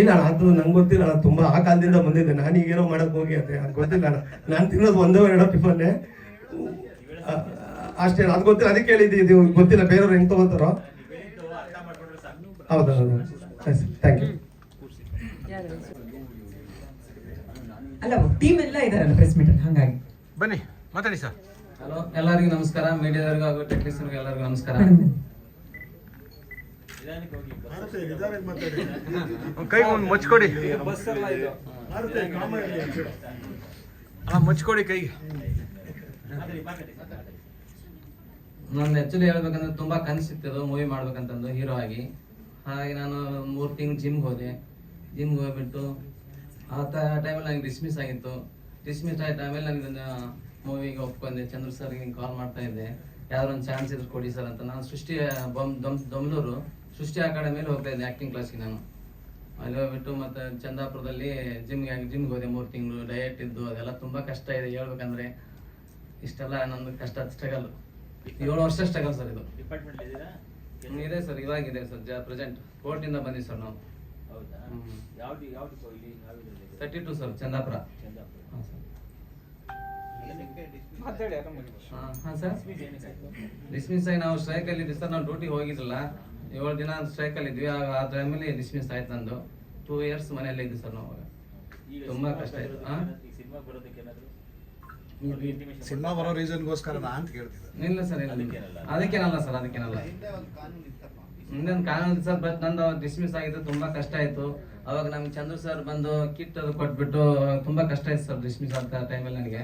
ಇಲ್ಲ ಅಣ್ಣ, ಅದು ನಂಗೆ ಗೊತ್ತಿಲ್ಲ ಅಣ್ಣ, ತುಂಬ ಆ ಕಾಲದಿಂದ ಬಂದಿದ್ದೆ. ನಾನು ಈಗೇನೋ ಮಾಡಕ್ ಹೋಗಿ ಅದೇ ಅದು ಗೊತ್ತಿಲ್ಲ ಅಣ್ಣ. ನಾನು ತಿನ್ನೋದು ಒಂದೋ ಎರಡೋ ಟಿಫನ್ನೇ ಅಷ್ಟೇ. ಅದು ಗೊತ್ತಿಲ್ಲ, ಅದಕ್ಕೆ ಹೇಳಿದ್ದು. ಇದು ಗೊತ್ತಿಲ್ಲ ಬೇರೆಯವ್ರು ಹೆಂಗೆ ತಗೋತಾರೋ. ಹೌದಾ, ಥ್ಯಾಂಕ್ ಯು. ಅಲ್ಲ ಟೀಮ್ ಎಲ್ಲ ಇದಾರಲ್ಲ ಪ್ರೆಸ್ ಮೀಟ್ ಅಲ್ಲಿ, ಹಾಗಾಗಿ ಬನ್ನಿ ಮಾತಾಡಿ ಸರ್. ಹಲೋ, ಎಲ್ಲರಿಗೂ ನಮಸ್ಕಾರ. ಮೀಡಿಯಾದವ್ರಿಗೂ ಹಾಗೂ ಟೆಕ್ನಿಷಿಯನ್ಗೂ ಎಲ್ಲರಿಗೂ ನಮಸ್ಕಾರ. ಕೈ ಒಂದು ಮುಚ್ಕೊಡಿ, ಮುಚ್ಕೊಡಿ ಕೈಗೆ. ನಾನು ಆ್ಯಕ್ಚುಲಿ ಹೇಳ್ಬೇಕಂದ್ರೆ ತುಂಬ ಕನಸಿತ್ತು ಮೂವಿ ಮಾಡ್ಬೇಕಂತಂದು ಹೀರೋ ಆಗಿ. ಹಾಗೆ ನಾನು 3 ತಿಂಗಳು ಜಿಮ್ಗೆ ಹೋದೆ. ಜಿಮ್ಗೆ ಹೋಗ್ಬಿಟ್ಟು ಆ ಟೈಮಲ್ಲಿ ನನಗೆ ಡಿಸ್ಮಿಸ್ ಆಗಿತ್ತು. ಡಿಸ್ಮಿಸ್ ಆದ ಟೈಮಲ್ಲಿ ನನಗೆ ಮೂವಿಗೆ ಒಪ್ಕೊಂಡೆ. ಚಂದ್ರ ಸರ್ಗೆ ಕಾಲ್ ಮಾಡ್ತಾ ಇದ್ದೆ, ಯಾವ್ದಾರು ಒಂದು ಚಾನ್ಸ್ ಇದ್ರೆ ಕೊಡಿ ಸರ್ ಅಂತ. ನಾನು ಸೃಷ್ಟಿ ದೊಮ್ಲೂರು ಸೃಷ್ಟಿ ಅಕಾಡೆಮಿಯಲ್ಲಿ ಹೋಗ್ತಾ ಇದ್ದೆ ಆ್ಯಕ್ಟಿಂಗ್ ಕ್ಲಾಸ್ಗೆ. ನಾನು ಅಲ್ಲಿ ಹೋಗ್ಬಿಟ್ಟು ಮತ್ತು ಚಂದಾಪುರದಲ್ಲಿ ಜಿಮ್ಗೆ ಹೋದೆ. 3 ತಿಂಗಳು ಡಯಟ್ ಇದ್ದು ಅದೆಲ್ಲ ತುಂಬ ಕಷ್ಟ ಇದೆ ಹೇಳ್ಬೇಕಂದ್ರೆ. ಇಷ್ಟೆಲ್ಲ ನಂದು ಕಷ್ಟ ಸ್ಟ್ರಗಲ್, 7 ವರ್ಷ ಸ್ಟ್ರಗಲ್ ಸರ್ ಇದು. ಇದೆ ಸರ್, ಇವಾಗಿದೆ ಸರ್ ಪ್ರೆಸೆಂಟ್. ಕೋರ್ಟಿಂದ ಬಂದಿ ಸರ್ ನಾವು. 32 ಸರ್, ಚಂದಾಪುರ. ಹಾಂ ಸರ್, ಡಿಸ್ಮಿಸ್ ಆಗಿ ನಾವು ಸ್ಟ್ರೈಕಲ್ಲಿ ಇದ್ವಿ ಸರ್. ನಾವು ಡ್ಯೂಟಿಗೆ ಹೋಗಿದ್ರಲ್ಲ, 7 ದಿನ ಸ್ಟ್ರೈಕಲ್ಲಿ ಇದ್ವಿ. ಆ ಟೈಮಲ್ಲಿ ಡಿಸ್ಮಿಸ್ ಆಯ್ತು ನಂದು. 2 ಇಯರ್ಸ್ ಮನೆಯಲ್ಲೇ ಇದ್ವಿ ಸರ್ ನಾವು. ತುಂಬ ಕಷ್ಟ ಆಯಿತು. ಸಿನಿಮಾ ಬರೋ ರೀಸನ್ಗೋಸ್ಕರ ಅಂತ ಕೇಳ್ತಿದ್ದೆ. ಇಲ್ಲ ಸರ್, ಇಲ್ಲ ಅದಕ್ಕೇನಲ್ಲ ಸರ್, ಅದಕ್ಕೇನಲ್ಲ. ಇನ್ನೊಂದು ಕಾರಣ ಸರ್, ಬಟ್ ನಂದು ಡಿಸ್ಮಿಸ್ ಆಗಿದ್ದು ತುಂಬ ಕಷ್ಟ ಆಯಿತು. ಅವಾಗ ನಮ್ಗೆ ಚಂದ್ರ ಸರ್ ಬಂದು ಕಿಟ್ ಅದು ಕೊಟ್ಬಿಟ್ಟು ತುಂಬ ಕಷ್ಟ ಆಯ್ತು ಸರ್. ಡಿಸ್ಮಿಸ್ ಆಗ್ತಾ ಟೈಮಲ್ಲಿ ನನಗೆ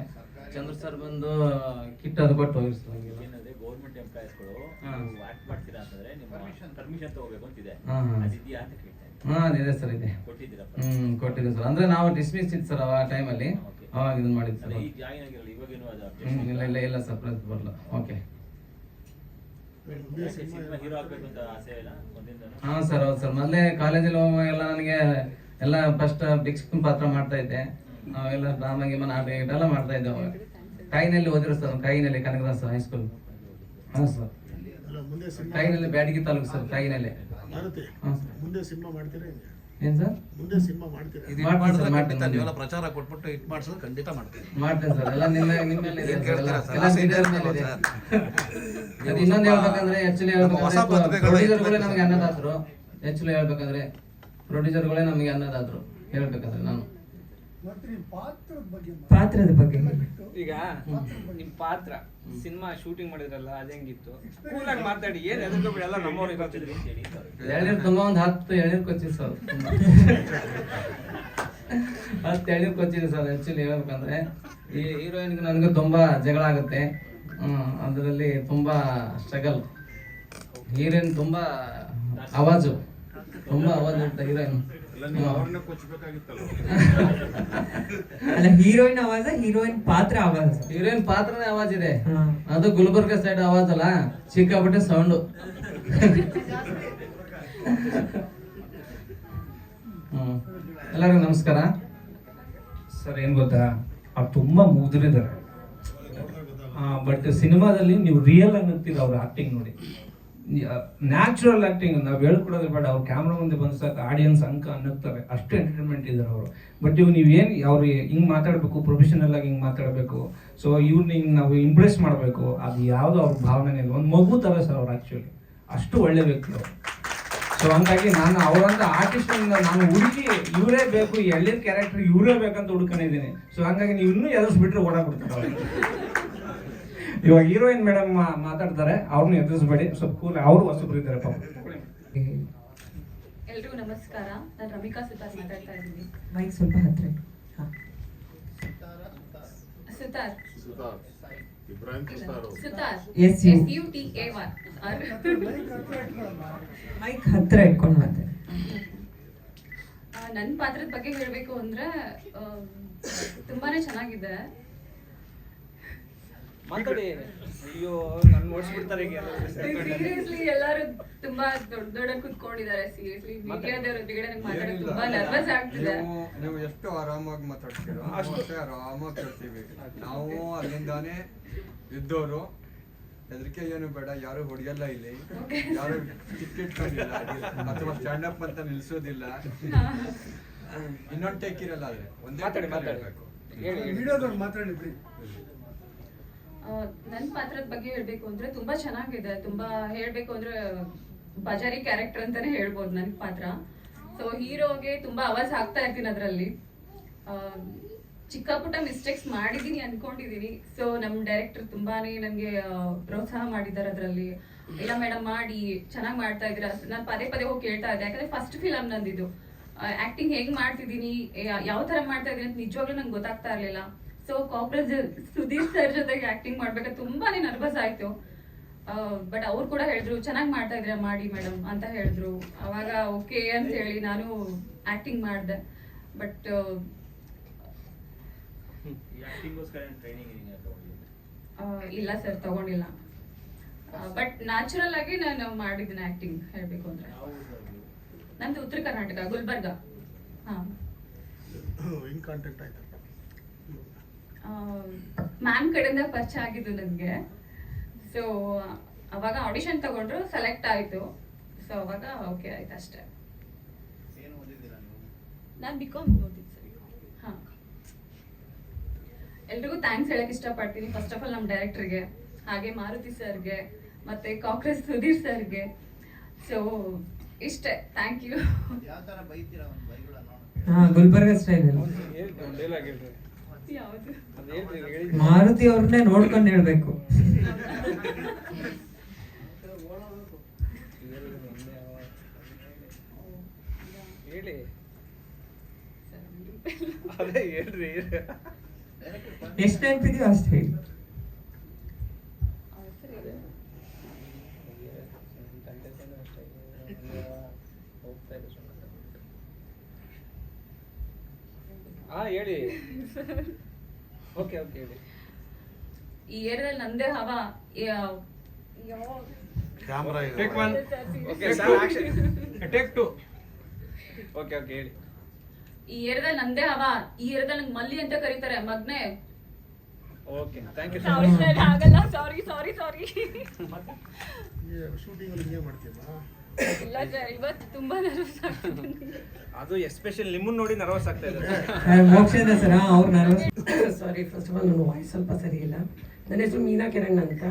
ಚಂದ್ರ ಸರ್ ಬಂದು ಕಿಟ್ ಅದು ಕೊಟ್ಟು ಹೋಗಿ ಸರ್. ಗೌರ್ಮೆಂಟ್ ಎಂಪ್ಲಾಯೀಸ್ಗಳು ಆಕ್ಟ್ ಮಾಡ್ತೀರಾ ಅಂತಂದ್ರೆ ನಿಮ್ಮ ಪರ್ಮಿಷನ್ ತಗೋಬೇಕು ಅಂತಿದೆ. ಅದಿದೆಯಾ ಅಂತ ಕೇಳ್ತಾ ಇದ್ದೀನಿ. ಹಾಂ, ಅದಿದೆ ಸರ್, ಇದೆ. ಕೊಟ್ಟಿದ್ದೀರಪ್ಪ? ಕೊಟ್ಟಿದ್ದೀವಿ ಸರ್. ಅಂದರೆ ನಾವು ಡಿಸ್ಮಿಸ್ ಇತ್ತು ಸರ್ ಆ ಟೈಮಲ್ಲಿ, ಅವಾಗ ಇದನ್ನು ಮಾಡಿದ್ದು ಸರ್. ಈಗ ಜಾಯಿನ್ ಆಗಿರಲ್ಲ, ಇವಾಗೇನು ಅದು ಇಲ್ಲ ಸರ್, ಪ್ರಯತ್ನ ಬರಲ್ಲ. ಓಕೆ. ಹೀರೋ ಆಗ್ಬೇಕು ಅಂತ ಆಸೆ ಇಲ್ಲ ಮೊದಲಿಂದ? ಹಾಂ ಸರ್, ಹೌದು ಸರ್. ಮೊದಲೇ ಕಾಲೇಜಲ್ಲಿ ಹೋಗುವಾಗೆಲ್ಲ ನನಗೆ ಎಲ್ಲ ಫಸ್ಟ್ ಬಿಗ್ ಸ್ಕ್ರೀನ್ ಪಾತ್ರ ಮಾಡ್ತಾ ಇದ್ದೆ. ನಾವೆಲ್ಲ ಡ್ರಾಮಾ ಗೀಮ ನಾಟಕ ಎಲ್ಲ ಮಾಡ್ತಾ ಇದ್ದೆ ಅವಾಗ. ಕೈನಲ್ಲಿ ಓದಿರೋ ಸರ್, ಕೈನಲ್ಲಿ ಕನಕದಾಸ ಹೈಸ್ಕೂಲ್. ಹಾಂ ಸರ್, ಕೈನಲ್ಲಿ ಬ್ಯಾಡಗಿ ತಾಲೂಕು ಸರ್, ಕೈನಲ್ಲಿ. ಹಾಂ ಸರ್. ಮುಂದೆ ಸಿನಿಮಾ ಮಾಡ್ತೀರಾ? ಏನು ಸರ್? ಮುಂದೆ ಸಿನಿಮಾ ಮಾಡ್ತೀರಾ? ಮಾಡ್ತೀನಿ. ಪ್ರಚಾರ ಕೊಟ್ಬಿಟ್ಟು ಹಿಟ್ ಮಾಡಿಸೋದು ಖಂಡಿತ ಮಾಡ್ತೀನಿ. ಮಾಡ್ತೇನೆ ಸರ್, ಎಲ್ಲ ನಿಮ್ಮೆಲ್ಲ ಇದೆ. ಅದು ಇನ್ನೊಂದು ಹೇಳ್ಬೇಕಂದ್ರೆ ಆಕ್ಚುಲಿ ಪ್ರೊಡ್ಯೂಸರ್ಗಳೇ ನಮಗೆ ಅನ್ನದಾದ್ರು. ಆಕ್ಚುಲಿ ಹೇಳ್ಬೇಕಂದ್ರೆ ಪ್ರೊಡ್ಯೂಸರ್ಗಳೇ ನಮಗೆ ಅನ್ನದಾದ್ರು ಹೇಳ್ಬೇಕಂದ್ರೆ. ನಾನು ಪಾತ್ರದ ಬಗ್ಗೆ ಈಗ ನಿಮ್ ಪಾತ್ರ ಸಿನಿಮಾ ಶೂಟಿಂಗ್ ಮಾಡಿದ್ರಲ್ಲ, ಅದ ಹೆಂಗಿತ್ತು? ಕೂಲ್ ಆಗಿ ಮಾತಾಡಿ, ಏನ್ ಎದುರ್ಕೊಬಿಡಿ, ಎಲ್ಲ ನಮ್ಮವ್ರಿಗೆ ಗೊತ್ತಿದ್ರಿ. ಎಳ್ನೀರು ತುಂಬ ಒಂದು 10 ಎಳ್ನೀರು ಕೊಚ್ಚಿದೆ ಸರ್. 10 ಎಳ್ನೀರು ಕೊಚ್ಚಿದೆ ಸರ್. ಆಕ್ಚುಲಿ ಹೇಳ್ಬೇಕಂದ್ರೆ ಈ ಹೀರೋಯಿನ್ಗೆ ನನಗೆ ತುಂಬಾ ಜಗಳ ಆಗುತ್ತೆ. ಅದರಲ್ಲಿ ತುಂಬಾ ಸ್ಟ್ರಗಲ್. ಹೀರೋಯಿನ್ ತುಂಬಾ ಆವಾಜು ಇರುತ್ತೆ ಹೀರೋಯಿನ್. ಅಲ್ಲ, ಹೀರೋಯಿನ್ ಆವಾಜ, ಹೀರೋಯಿನ್ ಪಾತ್ರ ಆವಾಜ. ಹೀರೋಯಿನ್ ಪಾತ್ರನೇ ಆವಾಜ್ ಇದೆ. ಅದು ಗುಲ್ಬರ್ಗ ಸೈಡ್ ಆವಾಜ್ ಅಲ್ಲ, ಸಿಕ್ಕಾಪಟ್ಟೆ ಸೌಂಡು. ಎಲ್ಲರಿಗೂ ನಮಸ್ಕಾರ ಸರ್. ಏನ್ ಗೊತ್ತಾ, ಅವ್ರು ತುಂಬಾ ಮುಗ್ಧರಿದ್ದಾರೆ. ಬಟ್ ಸಿನಿಮಾದಲ್ಲಿ ನೀವು ರಿಯಲ್ ಅನ್ನತ್ತೀರ ಅವ್ರ ಆಕ್ಟಿಂಗ್ ನೋಡಿ. ನ್ಯಾಚುರಲ್ ಆಕ್ಟಿಂಗ್ ನಾವು ಹೇಳ್ಕೊಡೋದ್ರ ಬೇಡ. ಅವ್ರು ಕ್ಯಾಮ್ರಾ ಮುಂದೆ ಬಂದ ಸಾಕು ಆಡಿಯನ್ಸ್ ಅನ್ನಕ್ತಾರೆ, ಅಷ್ಟು ಎಂಟರ್ಟೈನ್ಮೆಂಟ್ ಇದ್ದಾರೆ ಅವರು. ಬಟ್ ಇವ್ ನೀವೇನು ಅವ್ರು ಹಿಂಗೆ ಮಾತಾಡಬೇಕು, ಪ್ರೊಫೆಷನಲ್ ಆಗಿ ಹಿಂಗೆ ಮಾತಾಡಬೇಕು, ಸೊ ಇವ್ರನ್ನ ಹಿಂಗೆ ನಾವು ಇಂಪ್ರೆಸ್ ಮಾಡಬೇಕು, ಅದು ಯಾವುದೋ ಅವ್ರ ಭಾವನೆ ಇಲ್ಲ. ಒಂದು ಮಗು ಥರ ಸರ್ ಅವ್ರು ಆ್ಯಕ್ಚುಲಿ. ಅಷ್ಟು ಒಳ್ಳೆ ವ್ಯಕ್ತಿ ಅವರು. ಸೊ ಹಂಗಾಗಿ ನಾನು ಅವರಂತ ಆರ್ಟಿಸ್ಟ್ ನಾನು ಹುಡುಕಿ ಇವರೇ ಬೇಕು, ಈ ಎಳ್ಳಿನ ಕ್ಯಾರೆಕ್ಟರ್ ಇವರೇ ಬೇಕಂತ ಹುಡುಕೊಂಡಿದ್ದೀನಿ. ಸೊ ಹಂಗಾಗಿ ನೀವು ಇನ್ನೂ ಎದುರಿಸ್ಬಿಟ್ರೆ ಓಡಾಡ್ಬಿಡ್ತಾರೆ ಅವ್ರು. ಇವಾಗ ಹೀರೋಯಿನ್ ಮೇಡಮ್ ಮಾತಾಡ್ತಾರೆ, ಅವ್ರನ್ನ ಎದುರಿಸ್ಬೇಡಿ, ಸ್ವಲ್ಪ ಕೂಲ್. ಅವರು ಹೊಸಬ್ರು ಇದ್ದಾರೆ ಪಾಪ. ಎಲ್ರಿಗೂ ನಮಸ್ಕಾರ. ನಾನು ರಮಿಕಾ ಸುತಾರ್ ಮಾತಾಡ್ತಾ ಇದ್ದೀನಿ. ಮೈಕ್ ಸ್ವಲ್ಪ ಹತ್ರ. Sutar Yes, you. SUTAR. Mic ಹತ್ರ ಇಟ್ಕೊಂಡು ಮಾತಾಡಿ. ನನ್ನ ಪಾತ್ರದ ಬಗ್ಗೆ ಹೇಳಬೇಕು ಅಂದ್ರೆ ತುಂಬಾನೇ ಚೆನ್ನಾಗಿದೆ. ಮಾತಾಡಿ. ಅಯ್ಯೋ, ನಾನು ಓಡಿಸ್ಬಿಡ್ತಾರೆ ಈಗ. ಸೀರಿಯಸ್ಲಿ ಎಲ್ಲರೂ ತುಂಬಾ ದೊಡ್ಡ ಕುತ್ಕೊಂಡಿದ್ದಾರೆ. ಸೀರಿಯಸ್ಲಿ ಮೀಡಿಯಾದವ್ರ ಎದುರುಗಡೆ ನಂಗೆ ಮಾತಾಡೋಕೆ ತುಂಬಾ ನರ್ವಸ್ ಆಗ್ತಿದೆ. ನೀವು ಎಷ್ಟು ಆರಾಮಾಗಿ ಮಾತಾಡ್ತೀರೋ ಅಷ್ಟೇ ಆರಾಮಾಗಿ ಕೇಳ್ತೀವಿ. ನಾವು ಅಲ್ಲಿಂದಾನೇ ಇದ್ದವರು. ಹೆದರಿಕೆ ಏನು ಬೇಡ, ಯಾರು ಹೊಡೆಯಲ್ಲ ಇಲ್ಲಿ, ಯಾರು ಟಿಕೆಟ್ ಅಥವಾ ಸ್ಟ್ಯಾಂಡ್ ಅಪ್ ಅಂತ ನಿಲ್ಸೋದಿಲ್ಲ. ಇನ್ನೊಂದು ಟೇಕ್ ಇರಲ್ಲ, ಆದ್ರೆ ಒಂದೇ ಮಾತಾಡಬೇಕು. ನನ್ನ ಪಾತ್ರದ ಬಗ್ಗೆ ಹೇಳ್ಬೇಕು ಅಂದ್ರೆ ತುಂಬಾ ಚೆನ್ನಾಗಿದೆ. ತುಂಬಾ ಹೇಳ್ಬೇಕು ಅಂದ್ರೆ ಬಜಾರಿ ಕ್ಯಾರೆಕ್ಟರ್ ಅಂತಾನೆ ಹೇಳ್ಬೋದು ನನ್ನ ಪಾತ್ರ. ಸೊ ಹೀರೋಗೆ ತುಂಬಾ ಆವಾಜ್ ಹಾಕ್ತಾ ಇರ್ತೀನಿ ಅದರಲ್ಲಿ. ಚಿಕ್ಕ ಪುಟ್ಟ ಮಿಸ್ಟೇಕ್ಸ್ ಮಾಡಿದೀನಿ ಅನ್ಕೊಂಡಿದೀನಿ. ಸೊ ನಮ್ ಡೈರೆಕ್ಟರ್ ತುಂಬಾನೇ ನನಗೆ ಪ್ರೋತ್ಸಾಹ ಮಾಡಿದ್ದಾರೆ ಅದರಲ್ಲಿ. ಇಲ್ಲ ಮೇಡಮ್ ಮಾಡಿ ಚೆನ್ನಾಗಿ ಮಾಡ್ತಾ ಇದ್ದೀರಾ. ನಾನು ಪದೇ ಪದೇ ಹೋಗಿ ಕೇಳ್ತಾ ಇದ್ದೆ, ಯಾಕಂದ್ರೆ ಫಸ್ಟ್ ಫಿಲಮ್ ನಂದಿದ್ದು. ಆಕ್ಟಿಂಗ್ ಹೇಗ್ ಮಾಡ್ತಿದ್ದೀನಿ, ಯಾವ ತರ ಮಾಡ್ತಾ ಇದೀನಿ ಅಂತ ನಿಜವಾಗ್ಲೂ ನಂಗೆ ಗೊತ್ತಾಗ್ತಾ ಇರ್ಲಿಲ್ಲ. ಸೊ ಕಾಕ್ರೋಚ್ ಸುದೀಪ್ ಸರ್ ಜೊತೆಗೆ ಆಕ್ಟಿಂಗ್ ಮಾಡ್ಬೇಕಾದ್ರೆ ತುಂಬಾನೇ ನರ್ವಸ್ ಆಯ್ತು. ಬಟ್ ಅವ್ರು ಕೂಡ ಹೇಳಿದ್ರು ಚೆನ್ನಾಗಿ ಮಾಡ್ತಾ ಇದ್ದೀರಾ ಮಾಡಿ ಮೇಡಮ್ ಅಂತ ಹೇಳಿದ್ರು. ಅವಾಗ ಓಕೆ ಅಂತ ಹೇಳಿ ನಾನು ಆಕ್ಟಿಂಗ್ ಮಾಡಿದೆ. ಬಟ್ ಇಲ್ಲ ಸರ್, ತಗೊಂಡಿಲ್ಲ. ಬಟ್ ನ್ಯಾಚುರಲ್ ಆಗಿ ನಾನು ಮಾಡಿದ್ದೀನಿ ಆಕ್ಟಿಂಗ್ ಹೇಳ್ಬೇಕು ಅಂದ್ರೆ. ನಂದು ಉತ್ತರ ಕರ್ನಾಟಕ, ಗುಲ್ಬರ್ಗ. ಮ್ಯಾಮ್ ಕಡೆಯಿಂದ ಪರಿಚಯ ಆಗಿದ್ದು ನನಗೆ. ಸೊ ಅವಾಗ ಆಡಿಷನ್ ತಗೊಂಡ್ರು, ಸೆಲೆಕ್ಟ್ ಆಯ್ತು. ಸೊ ಅವಾಗ ಓಕೆ ಆಯ್ತು ಅಷ್ಟೇ. ನಾನು ಬಿಕಾಮ್ ಓದಿದ್ದು ಸರ್. ಹಾಂ, ಎಲ್ರಿಗೂ ಥ್ಯಾಂಕ್ಸ್ ಹೇಳಕ್ ಇಷ್ಟಪಡ್ತೀನಿ. ಫಸ್ಟ್ ಆಫ್ ಆಲ್ ನಮ್ಮ ಡೈರೆಕ್ಟರ್ಗೆ, ಹಾಗೆ ಮಾರುತಿ ಸರ್ಗೆ, ಮತ್ತೆ ಕಾಕ್ರೋಚ್ ಸುಧೀರ್ ಸರ್ಗೆ. ಸೊ ಇಷ್ಟೇ, ಥ್ಯಾಂಕ್ ಯು. ಗುಲ್ಬರ್ಗ ಸ್ಟೈಲ್ ಯಾವುದು? ಮಾರುತಿ ಅವ್ರನ್ನೇ ನೋಡ್ಕೊಂಡು ಹೇಳ್ಬೇಕು. ಎಷ್ಟು ನೆನಪಿದೆಯೋ ಅಷ್ಟು ಹೇಳಿ. ಹೇಳಿ. ಓಕೆ ಓಕೆ ಹೇಳಿ. ಈ ಏರಿಯಾದಲ್ಲಿ ನಂದೇ ಹವಾ. Take 1. Okay sir, action. Take 2. Okay okay ಹೇಳಿ. ಈ ಏರಿಯಾದಲ್ಲಿ ನಂದೇ ಹವಾ. ಈ ಏರಿಯಾದಲ್ಲಿ ನಂಗೆ ಮಲ್ಲಿ ಅಂತ ಕರೀತಾರೆ, ಮಗ್ನೆ. Okay, thank you. ಆಗಲ್ಲ, ಸಾರಿ ಸಾರಿ ಸಾರಿ. ಇಲ್ಲ ಸರ್, ಇವತ್ತು ತುಂಬಾ ನರ್ವಸ್ ಆಗ್ತಿದೆ. ಅದು ಎಸ್ಪೆಷಲಿ ನಿಮ್ಮನ್ನ ನೋಡಿ ನರ್ವಸ್ ಆಗ್ತಾ ಇದೆ. ಮೋಕ್ಷದ ಸರ್, ಅವ್ರು nervous. Sorry, first of all ನನ್ನ ವಾಯ್ಸ್ ಸ್ವಲ್ಪ ಸರಿ ಇಲ್ಲ. ನನ್ನ ಹೆಸರು ಮೀನಾ ಕಿರಣ್ ಅಂತ.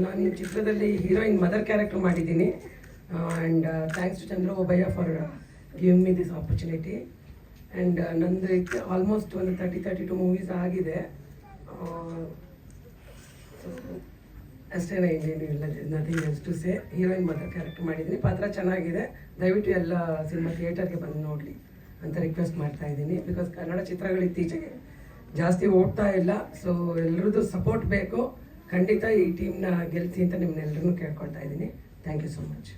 ನಾನು ಈ ಚಿತ್ರದಲ್ಲಿ ಹೀರೋಯಿನ್ ಮದರ್ ಕ್ಯಾರೆಕ್ಟರ್ ಮಾಡಿದ್ದೀನಿ. And thanks to Chandra Obayya for giving me this opportunity. And ನಂದು ಆಲ್ಮೋಸ್ಟ್ ಒಂದು 32 ಮೂವೀಸ್ ಆಗಿದೆ. ಅಷ್ಟೇನೇ, ಇನ್ನೇನು ಇಲ್ಲ, nothing else to say. Heroine mother character ಮಾಡಿದ್ದೀನಿ. ಪಾತ್ರ ಚೆನ್ನಾಗಿದೆ. ದಯವಿಟ್ಟು ಎಲ್ಲ ಸಿನಿಮಾ ಥಿಯೇಟರ್ಗೆ ಬಂದು ನೋಡಲಿ ಅಂತ ರಿಕ್ವೆಸ್ಟ್ ಮಾಡ್ತಾ ಇದ್ದೀನಿ. ಬಿಕಾಸ್ ಕನ್ನಡ ಚಿತ್ರಗಳು ಇತ್ತೀಚೆಗೆ ಜಾಸ್ತಿ ಓಡ್ತಾ ಇಲ್ಲ. ಸೊ ಎಲ್ಲರದ್ದು ಸಪೋರ್ಟ್ ಬೇಕು. ಖಂಡಿತ ಈ ಟೀಮ್ನ ಗೆಲ್ಲಿಸಿ ಅಂತ ನಿಮ್ಮನ್ನೆಲ್ಲರೂ ಕೇಳ್ಕೊಳ್ತಾ ಇದ್ದೀನಿ. Thank you so much.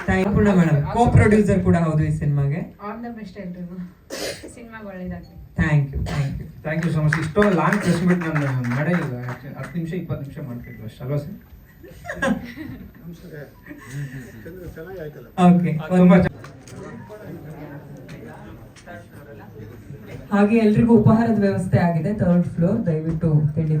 Thank you madam. Co producer ಕೂಡ ಹೌದು ಈ ಸಿನಿಮಾಗೆ. ಆಲ್ ದ ಬೆಸ್ಟ್ ಎಲ್ರಿಗೂ. ಸಿನಿಮಾ ಒಳ್ಳೆಯದಾಗಲಿ. Thank you thank you thank you so much. ಇಷ್ಟೊಂದು ಲಾಂಗ್ ಪ್ರೆಸ್ ಮೀಟ್ ನಾನು ನಡೆಯಿಲ್ಲ. 10 ನಿಮಿಷ 20 ನಿಮಿಷ ಮಾಡ್ತಿದ್ವಿ ಅಷ್ಟು ಅಲ್ವಾ ಸರ್? ಓಕೆ. ಹಾಗೆ ಎಲ್ರಿಗೂ ಉಪಹಾರದ ವ್ಯವಸ್ಥೆ ಆಗಿದೆ 3rd ಫ್ಲೋರ್. ದಯವಿಟ್ಟು ತಿಂಡಿ